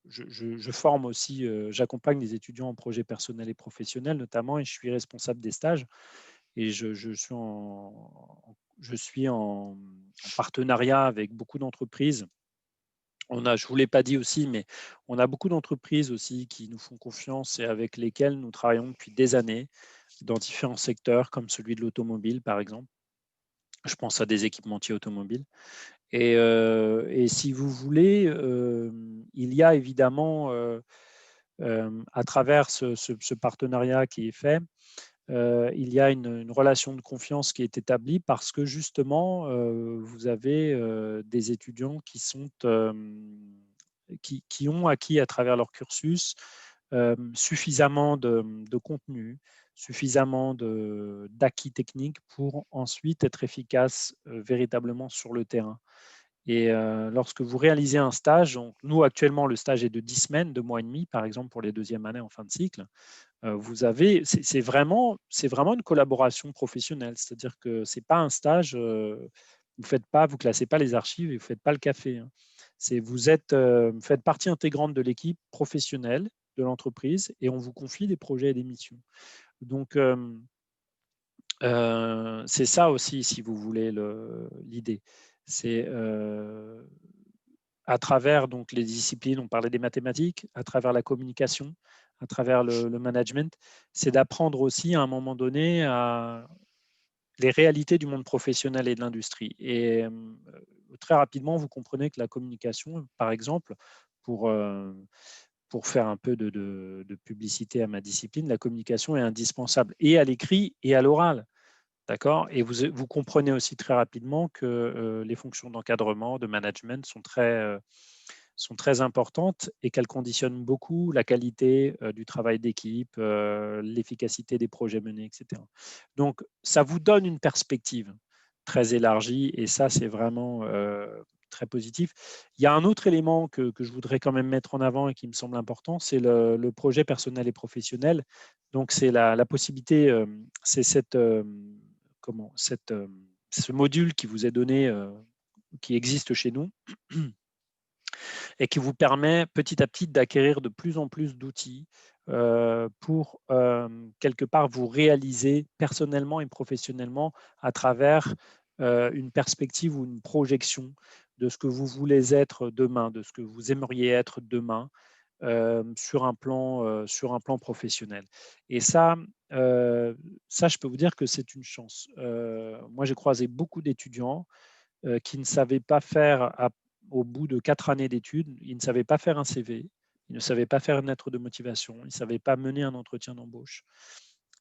je forme aussi, j'accompagne les étudiants en projet personnel et professionnel notamment, et je suis responsable des stages. et je suis en partenariat avec beaucoup d'entreprises. Je ne vous l'ai pas dit aussi, mais on a beaucoup d'entreprises aussi qui nous font confiance et avec lesquelles nous travaillons depuis des années dans différents secteurs, comme celui de l'automobile, par exemple. Je pense à des équipementiers automobiles. Et si vous voulez, il y a évidemment, à travers ce partenariat qui est fait, il y a une relation de confiance qui est établie parce que justement, vous avez des étudiants qui ont acquis à travers leur cursus suffisamment de contenu, suffisamment d'acquis techniques pour ensuite être efficaces véritablement sur le terrain. Et lorsque vous réalisez un stage, donc nous actuellement le stage est de 10 semaines, 2 mois et demi par exemple pour les deuxièmes années en fin de cycle, c'est vraiment une collaboration professionnelle, c'est-à-dire que c'est pas un stage, vous classez pas les archives et vous faites pas le café, hein. Vous faites partie intégrante de l'équipe professionnelle de l'entreprise et on vous confie des projets et des missions. Donc c'est ça aussi, si vous voulez, l'idée. C'est à travers donc les disciplines, on parlait des mathématiques, à travers la communication, à travers le management, c'est d'apprendre aussi à un moment donné les réalités du monde professionnel et de l'industrie. Et très rapidement, vous comprenez que la communication, par exemple, pour, euh, pour faire un peu de publicité à ma discipline, la communication est indispensable et à l'écrit et à l'oral. D'accord. Et vous comprenez aussi très rapidement que les fonctions d'encadrement, de management sont très importantes et qu'elles conditionnent beaucoup la qualité du travail d'équipe, l'efficacité des projets menés, etc. Donc, ça vous donne une perspective très élargie et ça, c'est vraiment très positif. Il y a un autre élément que je voudrais quand même mettre en avant et qui me semble important, c'est le projet personnel et professionnel. Donc, c'est la possibilité, c'est ce module qui vous est donné, qui existe chez nous et qui vous permet petit à petit d'acquérir de plus en plus d'outils pour quelque part vous réaliser personnellement et professionnellement à travers une perspective ou une projection de ce que vous voulez être demain, de ce que vous aimeriez être demain sur un plan professionnel. Et ça, je peux vous dire que c'est une chance. Moi, j'ai croisé beaucoup d'étudiants qui ne savaient pas faire, au bout de 4 années d'études, ils ne savaient pas faire un CV, ils ne savaient pas faire une lettre de motivation, ils ne savaient pas mener un entretien d'embauche.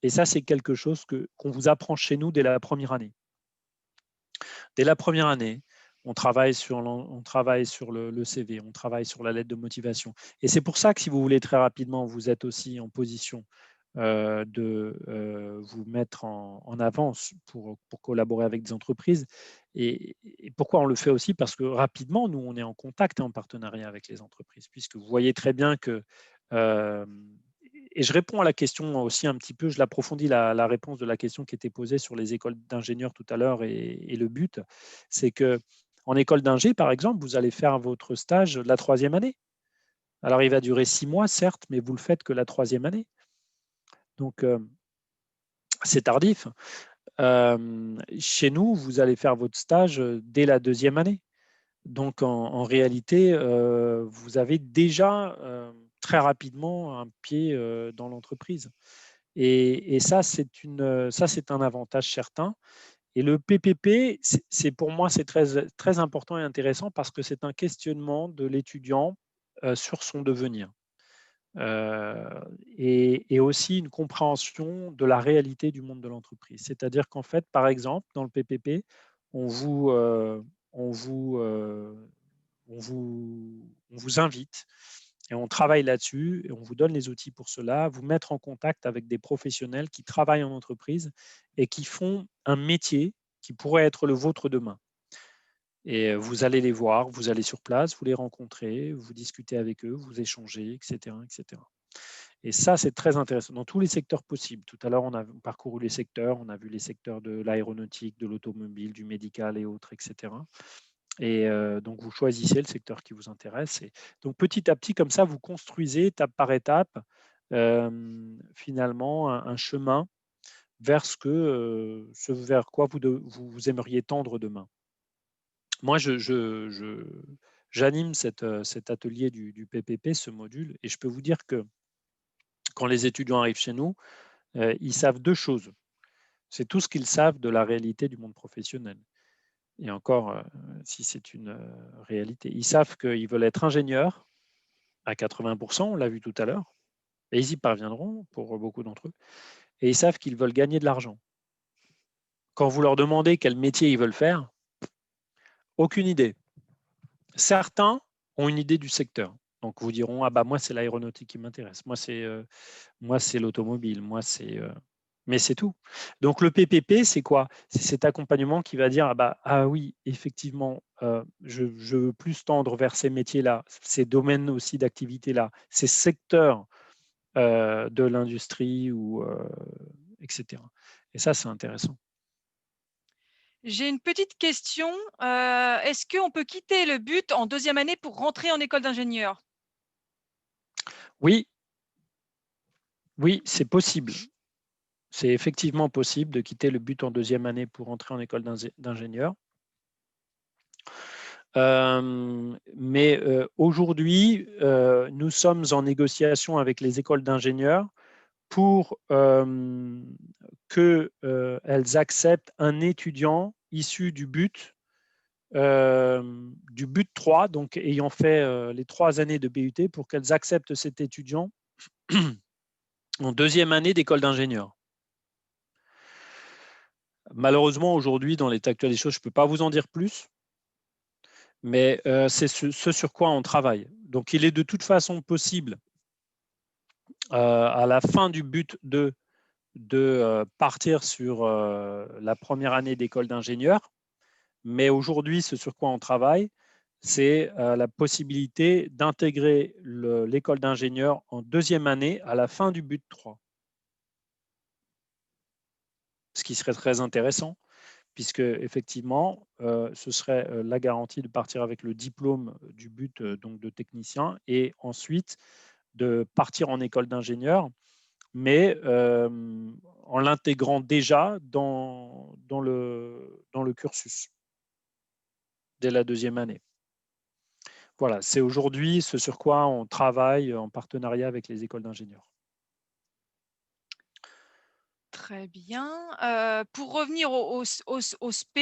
Et ça, c'est quelque chose qu'on vous apprend chez nous dès la première année. Dès la première année, on travaille sur le CV, on travaille sur la lettre de motivation. Et c'est pour ça que si vous voulez très rapidement, vous êtes aussi en position de vous mettre en avance pour collaborer avec des entreprises. Et pourquoi on le fait aussi? Parce que rapidement, nous, on est en contact et en partenariat avec les entreprises, puisque vous voyez très bien que euh, et je réponds à la question aussi un petit peu, je l'approfondis la réponse de la question qui était posée sur les écoles d'ingénieurs tout à l'heure et le but, c'est que en école d'ingé, par exemple, vous allez faire votre stage la troisième année. Alors, il va durer 6 mois, certes, mais vous le faites que la troisième année. Donc, c'est tardif. Chez nous, vous allez faire votre stage dès la deuxième année. Donc, en réalité, vous avez déjà très rapidement un pied dans l'entreprise. Et ça, c'est un avantage certain. Et le PPP, pour moi, c'est très, très important et intéressant parce que c'est un questionnement de l'étudiant sur son devenir. Et aussi une compréhension de la réalité du monde de l'entreprise. C'est-à-dire qu'en fait, par exemple, dans le PPP, on vous, on vous, on vous invite et on travaille là-dessus et on vous donne les outils pour cela, vous mettre en contact avec des professionnels qui travaillent en entreprise et qui font un métier qui pourrait être le vôtre demain. Et vous allez les voir, vous allez sur place, vous les rencontrez, vous discutez avec eux, vous échangez, etc., etc. Et ça, c'est très intéressant dans tous les secteurs possibles. Tout à l'heure, on a parcouru les secteurs, on a vu les secteurs de l'aéronautique, de l'automobile, du médical et autres, etc. Et donc, vous choisissez le secteur qui vous intéresse. Et donc, petit à petit, comme ça, vous construisez étape par étape, finalement, un chemin vers ce vers quoi vous aimeriez tendre demain. Moi, j'anime cet atelier du PPP, ce module, et je peux vous dire que quand les étudiants arrivent chez nous, ils savent deux choses. C'est tout ce qu'ils savent de la réalité du monde professionnel. Et encore, si c'est une réalité. Ils savent qu'ils veulent être ingénieurs à 80%, on l'a vu tout à l'heure, et ils y parviendront pour beaucoup d'entre eux. Et ils savent qu'ils veulent gagner de l'argent. Quand vous leur demandez quel métier ils veulent faire, aucune idée. Certains ont une idée du secteur. Donc vous diront, ah bah moi c'est l'aéronautique qui m'intéresse, moi c'est l'automobile, mais c'est tout. Donc le PPP, c'est quoi? C'est cet accompagnement qui va dire, ah oui, effectivement, je veux plus tendre vers ces métiers-là, ces domaines aussi d'activité-là, ces secteurs de l'industrie, etc. Et ça, c'est intéressant. J'ai une petite question. Est-ce qu'on peut quitter le but en deuxième année pour rentrer en école d'ingénieur? Oui, oui, c'est possible. C'est effectivement possible de quitter le but en deuxième année pour entrer en école d'ingénieur. Mais aujourd'hui, nous sommes en négociation avec les écoles d'ingénieurs pour qu'elles acceptent un étudiant issu du but 3, donc ayant fait les 3 années de BUT, pour qu'elles acceptent cet étudiant en deuxième année d'école d'ingénieur. Malheureusement, aujourd'hui, dans l'état actuel des choses, je ne peux pas vous en dire plus, mais c'est ce sur quoi on travaille. Donc, il est de toute façon possible, à la fin du but de partir sur la première année d'école d'ingénieur, mais aujourd'hui, ce sur quoi on travaille, c'est la possibilité d'intégrer l'école d'ingénieur en deuxième année à la fin du but 3. Ce qui serait très intéressant, puisque effectivement, ce serait la garantie de partir avec le diplôme du but donc de technicien et ensuite de partir en école d'ingénieur, mais en l'intégrant déjà dans le cursus dès la deuxième année. Voilà, c'est aujourd'hui ce sur quoi on travaille en partenariat avec les écoles d'ingénieurs. Très bien. Pour revenir au SP,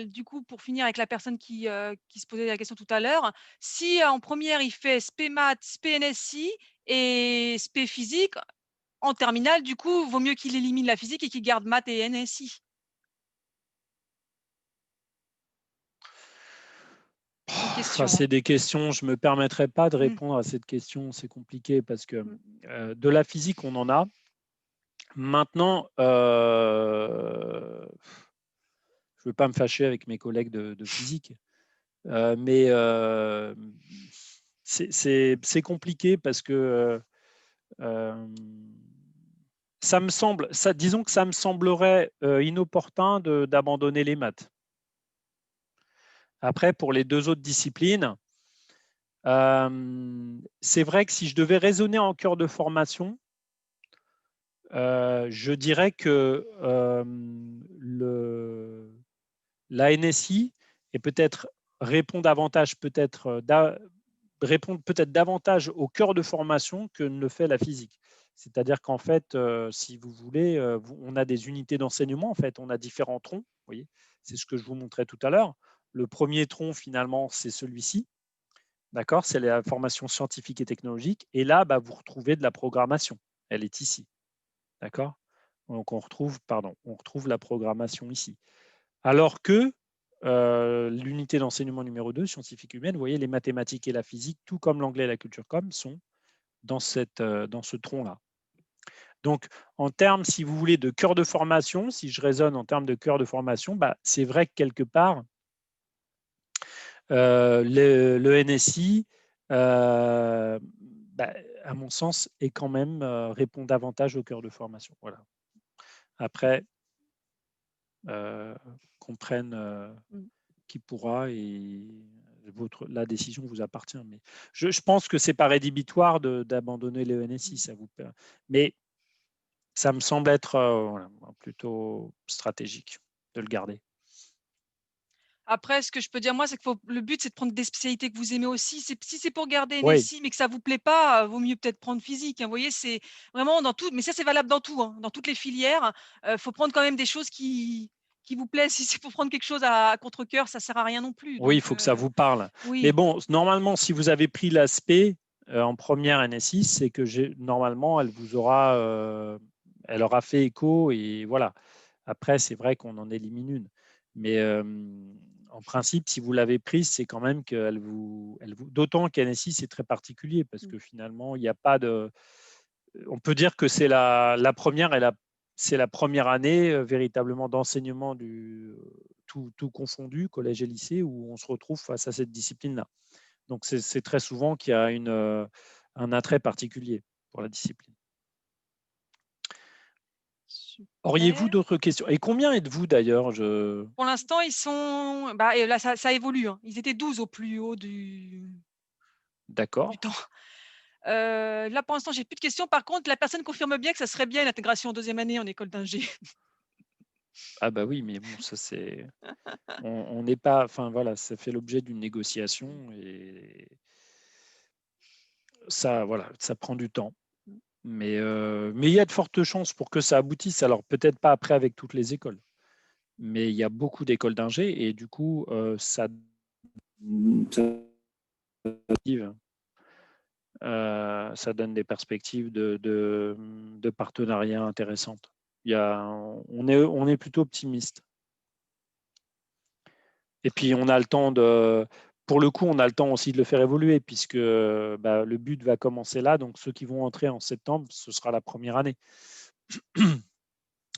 du coup, pour finir avec la personne qui se posait la question tout à l'heure, si en première, il fait SP maths, SP NSI et SP physique, en terminale, du coup, vaut mieux qu'il élimine la physique et qu'il garde maths et NSI. C'est une question, hein. C'est des questions, je ne me permettrai pas de Mmh. répondre à cette question, c'est compliqué parce que Mmh. de la physique, on en a. Maintenant, je ne veux pas me fâcher avec mes collègues de physique, mais c'est compliqué parce que disons que ça me semblerait inopportun d'abandonner les maths. Après, pour les deux autres disciplines, c'est vrai que si je devais raisonner en cœur de formation, je dirais que la NSI et peut-être répond répondre peut-être davantage au cœur de formation que ne le fait la physique. C'est-à-dire qu'en fait, si vous voulez, on a des unités d'enseignement, en fait, on a différents troncs, vous voyez, c'est ce que je vous montrais tout à l'heure. Le premier tronc, finalement, c'est celui-ci, d'accord, c'est la formation scientifique et technologique, et là, vous retrouvez de la programmation, elle est ici, d'accord. Donc on retrouve la programmation ici. Alors que l'unité d'enseignement numéro 2, scientifique humaine, vous voyez, les mathématiques et la physique, tout comme l'anglais et la culture com, sont dans ce tronc-là. Donc, en termes, si vous voulez, de cœur de formation, si je raisonne en termes de cœur de formation, c'est vrai que quelque part, le NSI, à mon sens, est quand même répond davantage au cœur de formation. Voilà. Après, qu'on prenne qui pourra et la décision vous appartient. Mais je pense que c'est pas rédhibitoire d'abandonner le NSI. Ça vous, mais ça me semble être voilà, plutôt stratégique de le garder. Après, ce que je peux dire moi, c'est que le but, c'est de prendre des spécialités que vous aimez aussi. Si c'est pour garder Oui, NSI, mais que ça vous plaît pas, vaut mieux peut-être prendre physique, hein. Vous voyez, c'est vraiment dans tout, mais ça, c'est valable dans tout, hein, dans toutes les filières. Faut prendre quand même des choses qui vous plaisent. Si c'est pour prendre quelque chose à contre-cœur, ça sert à rien non plus. oui, Donc, il faut que ça vous parle. Mais oui. bon, normalement, si vous avez pris l'aspect en première NSI, c'est que normalement, elle aura fait écho et voilà. Après, c'est vrai qu'on en élimine une. Mais en principe, si vous l'avez prise, c'est quand même d'autant qu'NSI, c'est très particulier parce Mmh. que finalement, il n'y a pas de. On peut dire que c'est la première c'est la première année véritablement d'enseignement tout confondu, collège et lycée, où on se retrouve face à cette discipline-là. Donc c'est très souvent qu'il y a un attrait particulier pour la discipline. Auriez-vous Super. d'autres questions? Et combien êtes-vous d'ailleurs? Pour l'instant, ils sont et là, ça évolue, hein. Ils étaient 12 au plus haut du D'accord. temps. Là, pour l'instant, j'ai plus de questions. Par contre, la personne confirme bien que ça serait bien une intégration en 2e année en école d'ingé. Ah bah oui, mais bon, ça c'est. On n'est pas. Enfin voilà, ça fait l'objet d'une négociation et ça, voilà, ça prend du temps. Mais il y a de fortes chances pour que ça aboutisse. Alors peut-être pas après avec toutes les écoles, mais il y a beaucoup d'écoles d'ingé et du coup, ça donne des perspectives de partenariat intéressantes. On est plutôt optimiste. Et puis on a le temps pour le coup, on a le temps aussi de le faire évoluer puisque bah, le but va commencer là. Donc ceux qui vont entrer en septembre, ce sera la première année.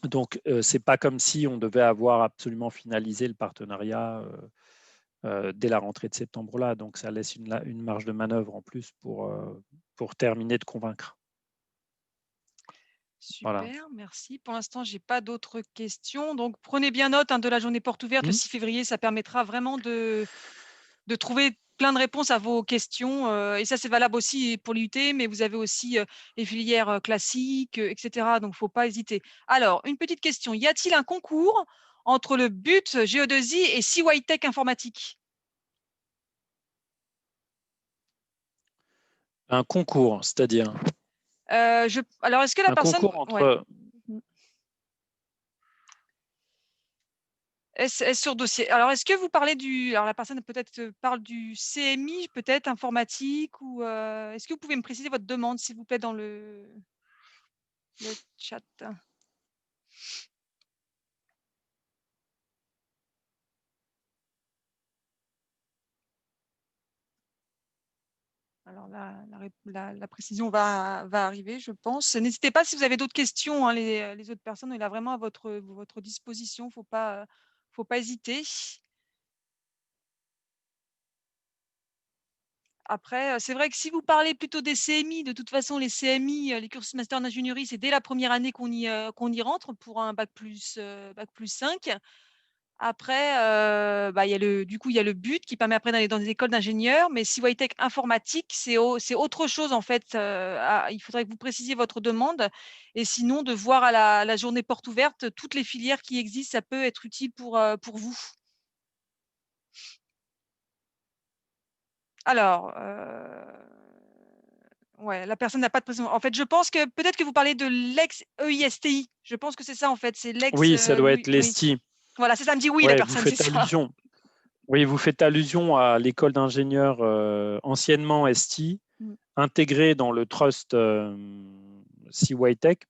Donc c'est pas comme si on devait avoir absolument finalisé le partenariat dès la rentrée de septembre là. Donc ça laisse une marge de manœuvre en plus pour terminer de convaincre. Voilà. Super, merci. Pour l'instant, j'ai pas d'autres questions. Donc, prenez bien note, hein, de la journée porte ouverte le Hmm. 6 février. Ça permettra vraiment de trouver plein de réponses à vos questions. Et ça, c'est valable aussi pour l'IUT, mais vous avez aussi les filières classiques, etc. Donc, faut pas hésiter. Alors, une petite question. Y a-t-il un concours entre le but Géo2I et CYTech informatique? Un concours, c'est-à-dire Alors, est-ce que la un personne... concours Ouais. entre. Est-ce sur dossier? Alors, est-ce que vous parlez alors la personne peut-être parle du CMI, peut-être informatique ou est-ce que vous pouvez me préciser votre demande, s'il vous plaît, dans le chat? Alors là, la précision va arriver, je pense. N'hésitez pas si vous avez d'autres questions, hein, les autres personnes, il est vraiment à votre disposition. Faut pas hésiter. Après, c'est vrai que si vous parlez plutôt des CMI, de toute façon, les CMI, les cursus master en ingénierie, c'est dès la première année qu'on y rentre pour un bac+5. Après, bah, il y a le but qui permet après d'aller dans des écoles d'ingénieurs, mais CYTech informatique, c'est autre chose en fait. Il faudrait que vous précisiez votre demande et sinon de voir à la journée porte ouverte toutes les filières qui existent, ça peut être utile pour vous. Alors, ouais, la personne n'a pas de précision. En fait, je pense que peut-être que vous parlez de l'ex-EISTI. Je pense que c'est ça en fait, c'est l'ex, Oui, ça doit être Louis oui. l'ESTI. Voilà, c'est ça, elle me dit: «Oui» la Ouais, personne, c'est ça. vous faites allusion à l'école d'ingénieurs anciennement STI, Mmh. intégrée dans le trust CYTech.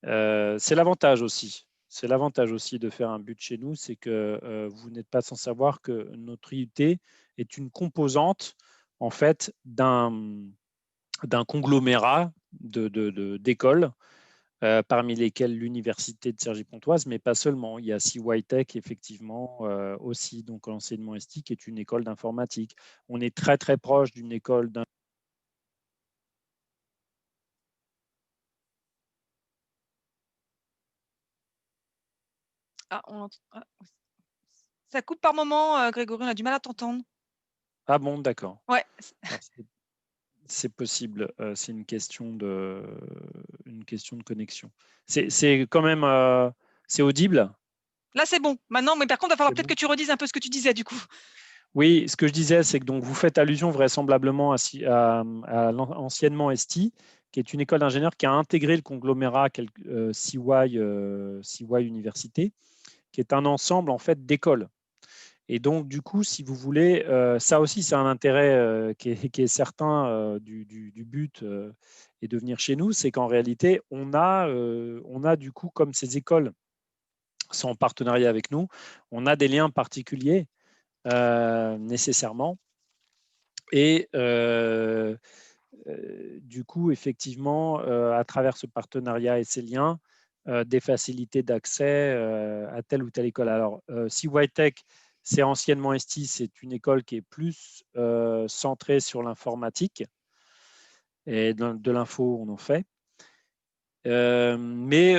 C'est l'avantage aussi. C'est l'avantage aussi de faire un but chez nous, c'est que vous n'êtes pas sans savoir que notre IUT est une composante en fait d'un conglomérat d'écoles parmi lesquelles l'université de Cergy-Pontoise, mais pas seulement. Il y a CYTech, effectivement, aussi, donc l'enseignement STI, qui est une école d'informatique. On est très, très proche d'une école d'un. Ah, ça coupe par moment, Grégory, on a du mal à t'entendre. Ah bon, d'accord. Ouais, Alors, C'est possible. C'est une question de connexion. C'est quand même, c'est audible? Là, c'est bon. Maintenant, mais par contre, il va falloir C'est peut-être que bon? tu redises un peu ce que tu disais du coup. Oui, ce que je disais, c'est que donc vous faites allusion vraisemblablement à anciennement ST, qui est une école d'ingénieurs qui a intégré le conglomérat CY Université, qui est un ensemble en fait d'écoles. Et donc, du coup, si vous voulez, ça aussi, c'est un intérêt qui est certain du but et de venir chez nous, c'est qu'en réalité, on a du coup, comme ces écoles sont en partenariat avec nous, on a des liens particuliers nécessairement. Et du coup, effectivement, à travers ce partenariat et ces liens, des facilités d'accès à telle ou telle école. Alors, CYTech, c'est anciennement ST, c'est une école qui est plus centrée sur l'informatique et de l'info, on en fait. Mais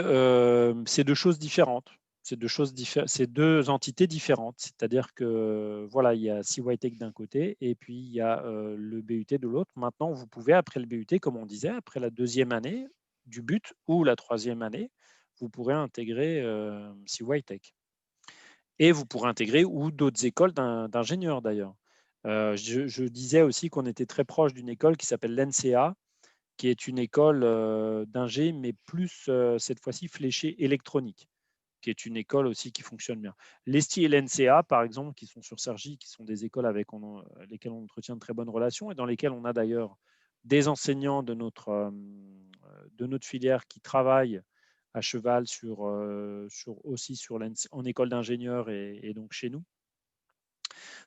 c'est deux choses différentes. C'est deux entités différentes. C'est-à-dire que voilà, il y a CYTech d'un côté et puis il y a le BUT de l'autre. Maintenant, vous pouvez, après le BUT, comme on disait, après la deuxième année du but ou la troisième année, vous pourrez intégrer CYTech. Et vous pourrez intégrer ou d'autres écoles d'ingénieurs d'ailleurs. Je disais aussi qu'on était très proche d'une école qui s'appelle l'NCA, qui est une école d'ingé, mais plus cette fois-ci fléchée électronique, qui est une école aussi qui fonctionne bien. L'ESTI et l'NCA, par exemple, qui sont sur Cergy, qui sont des écoles avec lesquelles on entretient de très bonnes relations et dans lesquelles on a d'ailleurs des enseignants de notre filière qui travaillent à cheval aussi en école d'ingénieur et donc chez nous.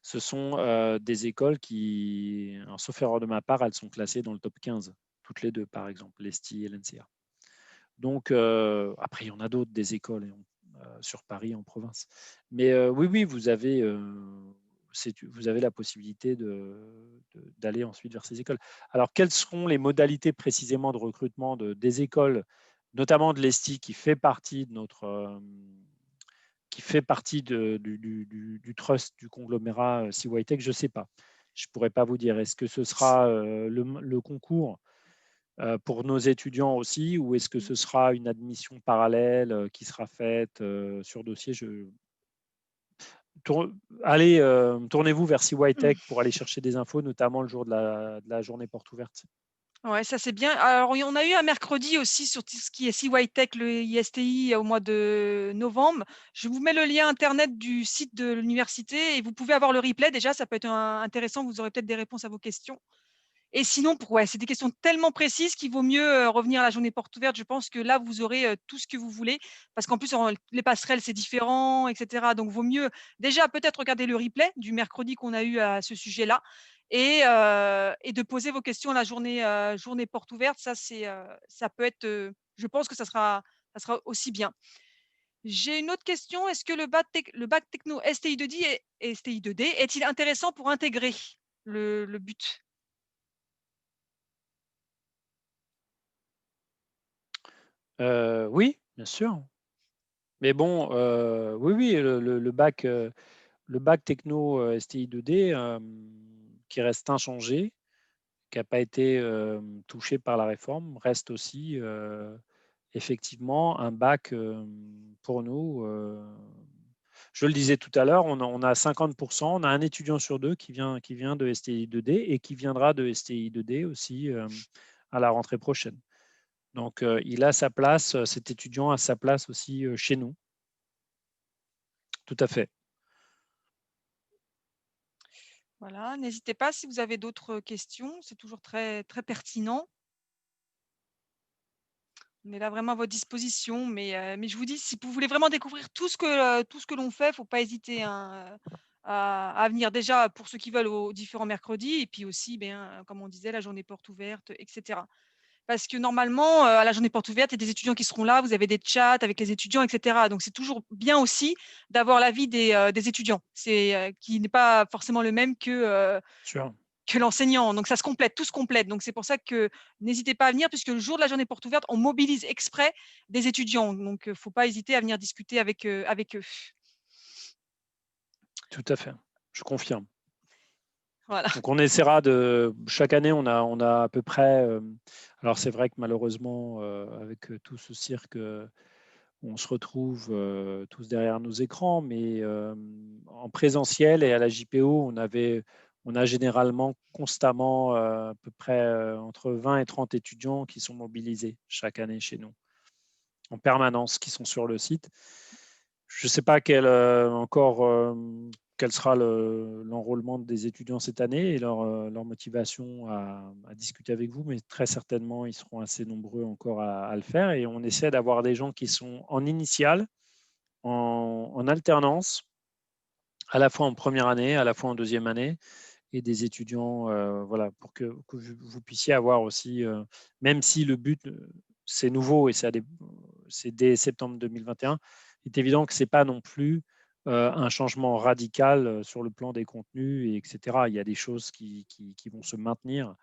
Ce sont des écoles qui, alors, sauf erreur de ma part, elles sont classées dans le top 15, toutes les deux, par exemple, l'ESTI et l'NCA. Donc, après, il y en a d'autres, des écoles sur Paris, en province. Mais oui, oui, vous avez la possibilité d'aller ensuite vers ces écoles. Alors, quelles seront les modalités précisément de recrutement des écoles, notamment de l'ESTI, qui fait partie de du trust, du conglomérat CYTech, je ne sais pas. Je ne pourrais pas vous dire. Est-ce que ce sera le concours pour nos étudiants aussi, ou est-ce que ce sera une admission parallèle qui sera faite sur dossier? Allez, tournez-vous vers CYTech pour aller chercher des infos, notamment le jour de la journée porte ouverte. Ouais, ça c'est bien. Alors, on a eu un mercredi aussi sur tout ce qui est CYTech, le ISTI au mois de novembre. Je vous mets le lien internet du site de l'université et vous pouvez avoir le replay. Déjà, ça peut être intéressant. Vous aurez peut-être des réponses à vos questions. Et sinon, ouais, c'est des questions tellement précises qu'il vaut mieux revenir à la journée porte ouverte. Je pense que là, vous aurez tout ce que vous voulez. Parce qu'en plus, les passerelles, c'est différent, etc. Donc, vaut mieux déjà peut-être regarder le replay du mercredi qu'on a eu à ce sujet-là et de poser vos questions à la journée porte ouverte. Ça peut être, je pense que ça sera aussi bien. J'ai une autre question. Est-ce que le bac techno STI2D et STI2D est-il intéressant pour intégrer le but? Oui, bien sûr. Mais bon, oui, oui, le bac techno STI 2D qui reste inchangé, qui n'a pas été touché par la réforme, reste aussi effectivement un bac pour nous. Je le disais tout à l'heure, on a 50%, on a un étudiant sur deux qui vient de STI 2D et qui viendra de STI 2D aussi à la rentrée prochaine. Donc, il a sa place, cet étudiant a sa place aussi chez nous. Tout à fait. Voilà, n'hésitez pas si vous avez d'autres questions, c'est toujours très, très pertinent. On est là vraiment à votre disposition, mais je vous dis, si vous voulez vraiment découvrir tout ce que l'on fait, il ne faut pas hésiter hein, à venir déjà pour ceux qui veulent aux différents mercredis, et puis aussi, bien, comme on disait, la journée porte ouverte, etc. Parce que normalement, à la journée porte ouverte, il y a des étudiants qui seront là, vous avez des chats avec les étudiants, etc. Donc, c'est toujours bien aussi d'avoir l'avis des étudiants, qui n'est pas forcément le même Sûr. que l'enseignant. Donc, ça se complète, tout se complète. Donc, c'est pour ça que n'hésitez pas à venir, puisque le jour de la journée porte ouverte, on mobilise exprès des étudiants. Donc, il ne faut pas hésiter à venir discuter avec eux. Tout à fait. Je confirme. Voilà. Donc, on essaiera de… Chaque année, on a à peu près… alors, c'est vrai que malheureusement, avec tout ce cirque, on se retrouve tous derrière nos écrans, mais en présentiel et à la JPO, on a généralement constamment à peu près entre 20 et 30 étudiants qui sont mobilisés chaque année chez nous, en permanence, qui sont sur le site. Je ne sais pas quel sera l'enrôlement des étudiants cette année et leur motivation à discuter avec vous, mais très certainement, ils seront assez nombreux encore à le faire. Et on essaie d'avoir des gens qui sont en initiale, en alternance, à la fois en première année, à la fois en deuxième année, et des étudiants, voilà, pour que vous puissiez avoir aussi, même si le but, c'est nouveau et c'est dès septembre 2021, il est évident que ce n'est pas non plus un changement radical sur le plan des contenus, etc. Il y a des choses qui vont se maintenir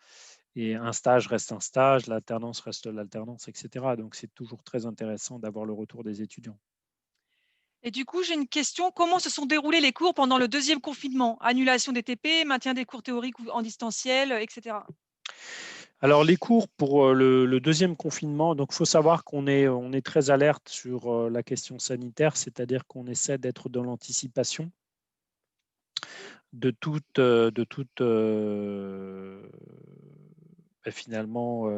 et un stage reste un stage, l'alternance reste l'alternance, etc. Donc, c'est toujours très intéressant d'avoir le retour des étudiants. Et du coup, j'ai une question. Comment se sont déroulés les cours pendant le deuxième confinement? Annulation des TP, maintien des cours théoriques ou en distanciel, etc. Alors, les cours pour le deuxième confinement, donc il faut savoir on est très alerte sur la question sanitaire, c'est-à-dire qu'on essaie d'être dans l'anticipation de toute finalement,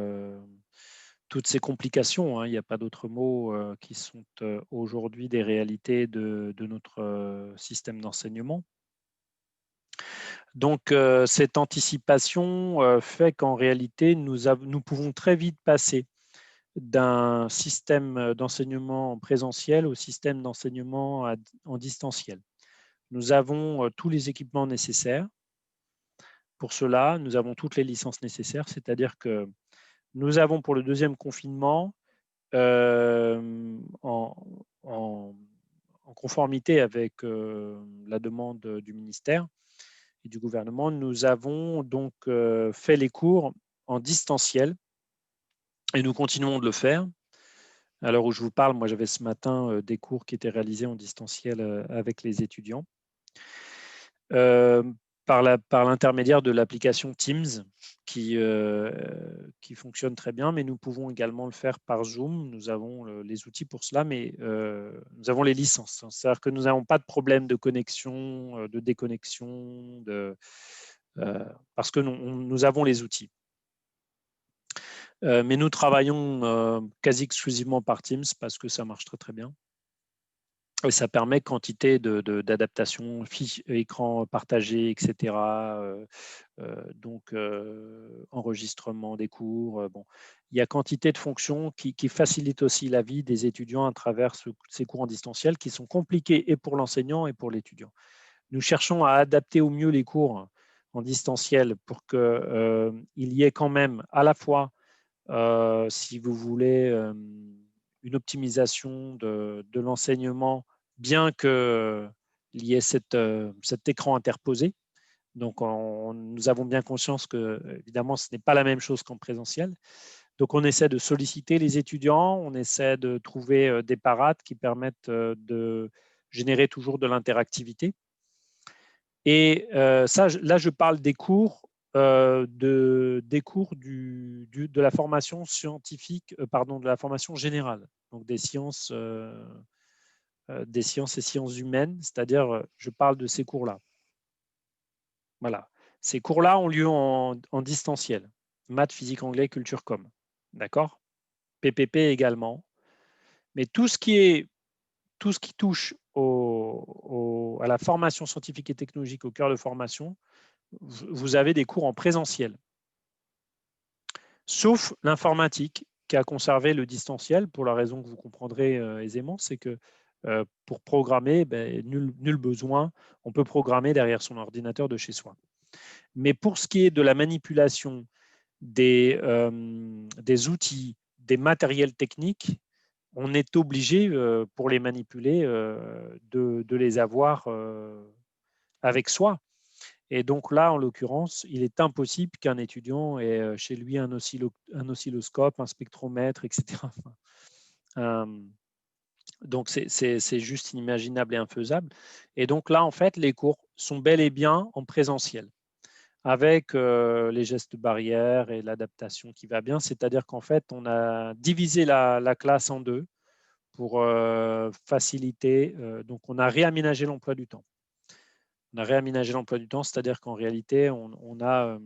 toutes ces complications, hein, il n'y a pas d'autre mot, qui sont aujourd'hui des réalités de notre système d'enseignement. Donc, cette anticipation fait qu'en réalité, nous pouvons très vite passer d'un système d'enseignement en présentiel au système d'enseignement en distanciel. Nous avons tous les équipements nécessaires pour cela, nous avons toutes les licences nécessaires, c'est-à-dire que nous avons pour le deuxième confinement, en, en- en conformité avec la demande du ministère et du gouvernement, nous avons donc fait les cours en distanciel et nous continuons de le faire. À l'heure où je vous parle, moi j'avais ce matin des cours qui étaient réalisés en distanciel avec les étudiants euh, par l'intermédiaire de l'application Teams qui fonctionne très bien, mais nous pouvons également le faire par Zoom. Nous avons les outils pour cela, mais nous avons les licences. C'est-à-dire que nous n'avons pas de problème de connexion, de déconnexion, parce que nous avons les outils. Mais nous travaillons quasi exclusivement par Teams parce que ça marche très très bien. Et ça permet quantité d'adaptations, écran partagé, etc. Donc, enregistrement des cours. Bon. Il y a quantité de fonctions qui facilitent aussi la vie des étudiants à travers ces cours en distanciel qui sont compliqués et pour l'enseignant et pour l'étudiant. Nous cherchons à adapter au mieux les cours en distanciel pour qu'il y ait quand même à la fois si vous voulez, une optimisation de l'enseignement, bien qu'il y ait cet écran interposé. Donc, nous avons bien conscience que, évidemment, ce n'est pas la même chose qu'en présentiel. Donc, on essaie de solliciter les étudiants, on essaie de trouver des parades qui permettent de générer toujours de l'interactivité. Et ça, là, je parle des cours, des cours de la formation scientifique, pardon, de la formation générale, donc des sciences et sciences humaines, c'est-à-dire, je parle de ces cours-là. Voilà. Ces cours-là ont lieu en distanciel. Maths, physique, anglais, culture com. D'accord? PPP également. Mais tout ce qui touche à la formation scientifique et technologique au cœur de formation, vous avez des cours en présentiel. Sauf l'informatique qui a conservé le distanciel pour la raison que vous comprendrez aisément, c'est que pour programmer, nul besoin, on peut programmer derrière son ordinateur de chez soi. Mais pour ce qui est de la manipulation des outils, des matériels techniques, on est obligé, pour les manipuler, de les avoir avec soi. Et donc là, en l'occurrence, il est impossible qu'un étudiant ait chez lui un oscilloscope, un spectromètre, etc. Donc, c'est juste inimaginable et infaisable. Et donc là, en fait, les cours sont bel et bien en présentiel. avec les gestes barrières et l'adaptation qui va bien. C'est-à-dire qu'en fait, on a divisé la classe en deux pour faciliter. Donc, on a réaménagé l'emploi du temps. On a réaménagé l'emploi du temps, c'est-à-dire qu'en réalité, on a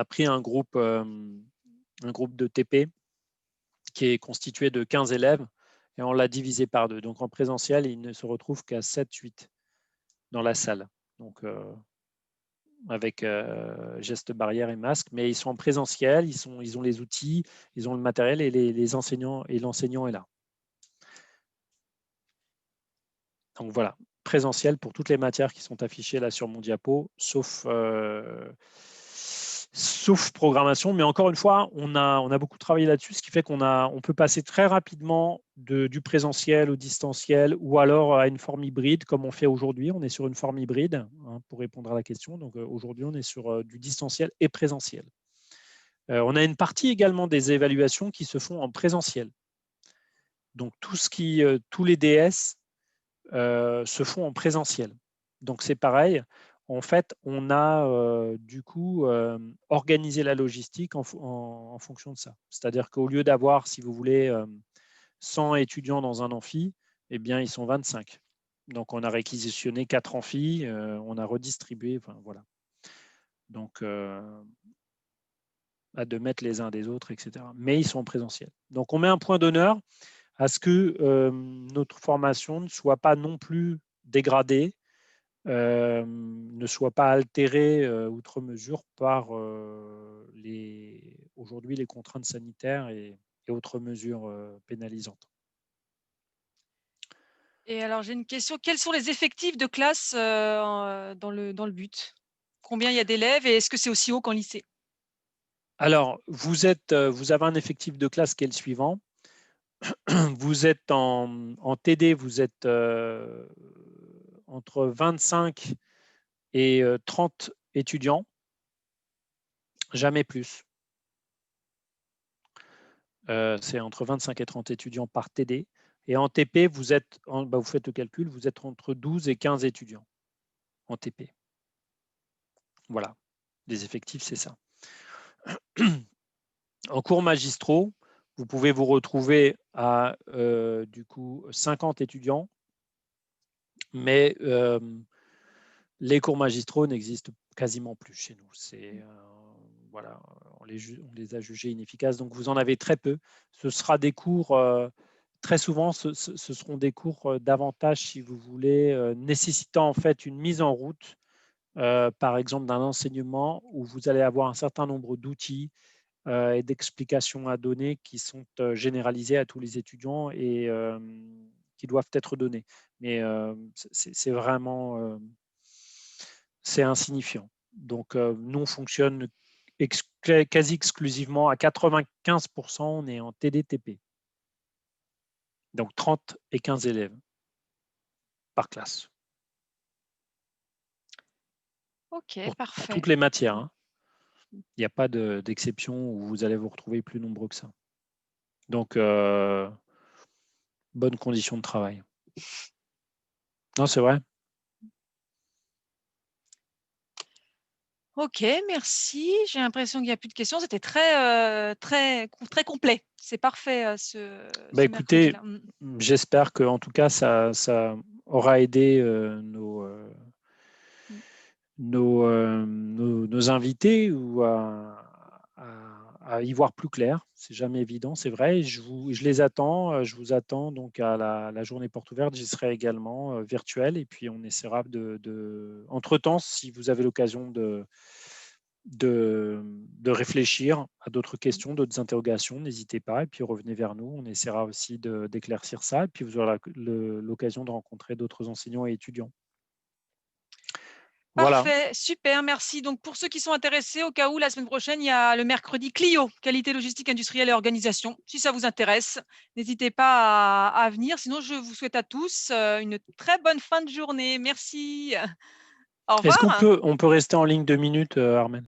pris un groupe de TP qui est constitué de 15 élèves et on l'a divisé par deux. Donc en présentiel, il ne se retrouve qu'à 7-8 dans la salle. Donc avec gestes barrières et masques, mais ils sont en présentiel, ils ont les outils, ils ont le matériel et les enseignants et l'enseignant est là. Donc voilà, présentiel pour toutes les matières qui sont affichées là sur mon diapo, sauf programmation. Mais encore une fois, on a beaucoup travaillé là-dessus, ce qui fait on peut passer très rapidement du présentiel au distanciel ou alors à une forme hybride comme on fait aujourd'hui. On est sur une forme hybride hein, pour répondre à la question. Donc aujourd'hui, on est sur du distanciel et présentiel. On a une partie également des évaluations qui se font en présentiel. Donc tous les DS se font en présentiel. Donc c'est pareil. En fait, on a du coup organisé la logistique en fonction de ça. C'est-à-dire qu'au lieu d'avoir, si vous voulez, 100 étudiants dans un amphi, eh bien, ils sont 25. Donc, on a réquisitionné 4 amphis, on a redistribué, enfin, voilà. Donc, à 2 mètres les uns des autres, etc. Mais ils sont en présentiel. Donc, on met un point d'honneur à ce que notre formation ne soit pas non plus dégradée, ne soit pas altérée outre mesure par aujourd'hui les contraintes sanitaires et autres mesures pénalisantes. Et alors, j'ai une question. Quels sont les effectifs de classe dans le but? Combien il y a d'élèves et est-ce que c'est aussi haut qu'en lycée? Alors, vous avez un effectif de classe qui est le suivant. Vous êtes en TD, vous êtes entre 25 et 30 étudiants, jamais plus. C'est entre 25 et 30 étudiants par TD. Et en TP, vous faites le calcul, vous êtes entre 12 et 15 étudiants en TP. Voilà, les effectifs, c'est ça. En cours magistraux, vous pouvez vous retrouver à du coup 50 étudiants, mais les cours magistraux n'existent quasiment plus chez nous. Voilà, on les a jugés inefficaces, donc vous en avez très peu. Ce sera des cours, très souvent, ce seront des cours davantage, si vous voulez, nécessitant en fait une mise en route, par exemple d'un enseignement où vous allez avoir un certain nombre d'outils et d'explications à donner qui sont généralisées à tous les étudiants et qui doivent être données. Mais c'est vraiment c'est insignifiant. Donc, nous, on fonctionne quasi exclusivement à 95%, on est en TDTP. Donc, 30 et 15 élèves par classe. Ok, Pour parfait. toutes les matières. Hein. Il n'y a pas d'exception où vous allez vous retrouver plus nombreux que ça. Donc, bonne condition de travail. Non, c'est vrai. Ok, merci. J'ai l'impression qu'il n'y a plus de questions. C'était très, très, très complet. C'est parfait ce Écoutez, mercredi-là. j'espère que en tout cas, ça aura aidé Mm. nos invités ou à y voir plus clair. C'est jamais évident, c'est vrai. Je les attends. Je vous attends donc à la journée porte ouverte. J'y serai également virtuel. Et puis on essaiera entre-temps, si vous avez l'occasion de réfléchir à d'autres questions, d'autres interrogations, n'hésitez pas. Et puis revenez vers nous. On essaiera aussi d'éclaircir ça. Et puis vous aurez l'occasion de rencontrer d'autres enseignants et étudiants. Voilà. Parfait, super, merci. Donc, pour ceux qui sont intéressés, au cas où, la semaine prochaine, il y a le mercredi Clio, qualité logistique industrielle et organisation. Si ça vous intéresse, n'hésitez pas à venir. Sinon, je vous souhaite à tous une très bonne fin de journée. Merci. Au Est-ce qu'on revoir. peut rester en ligne 2 minutes, Armen?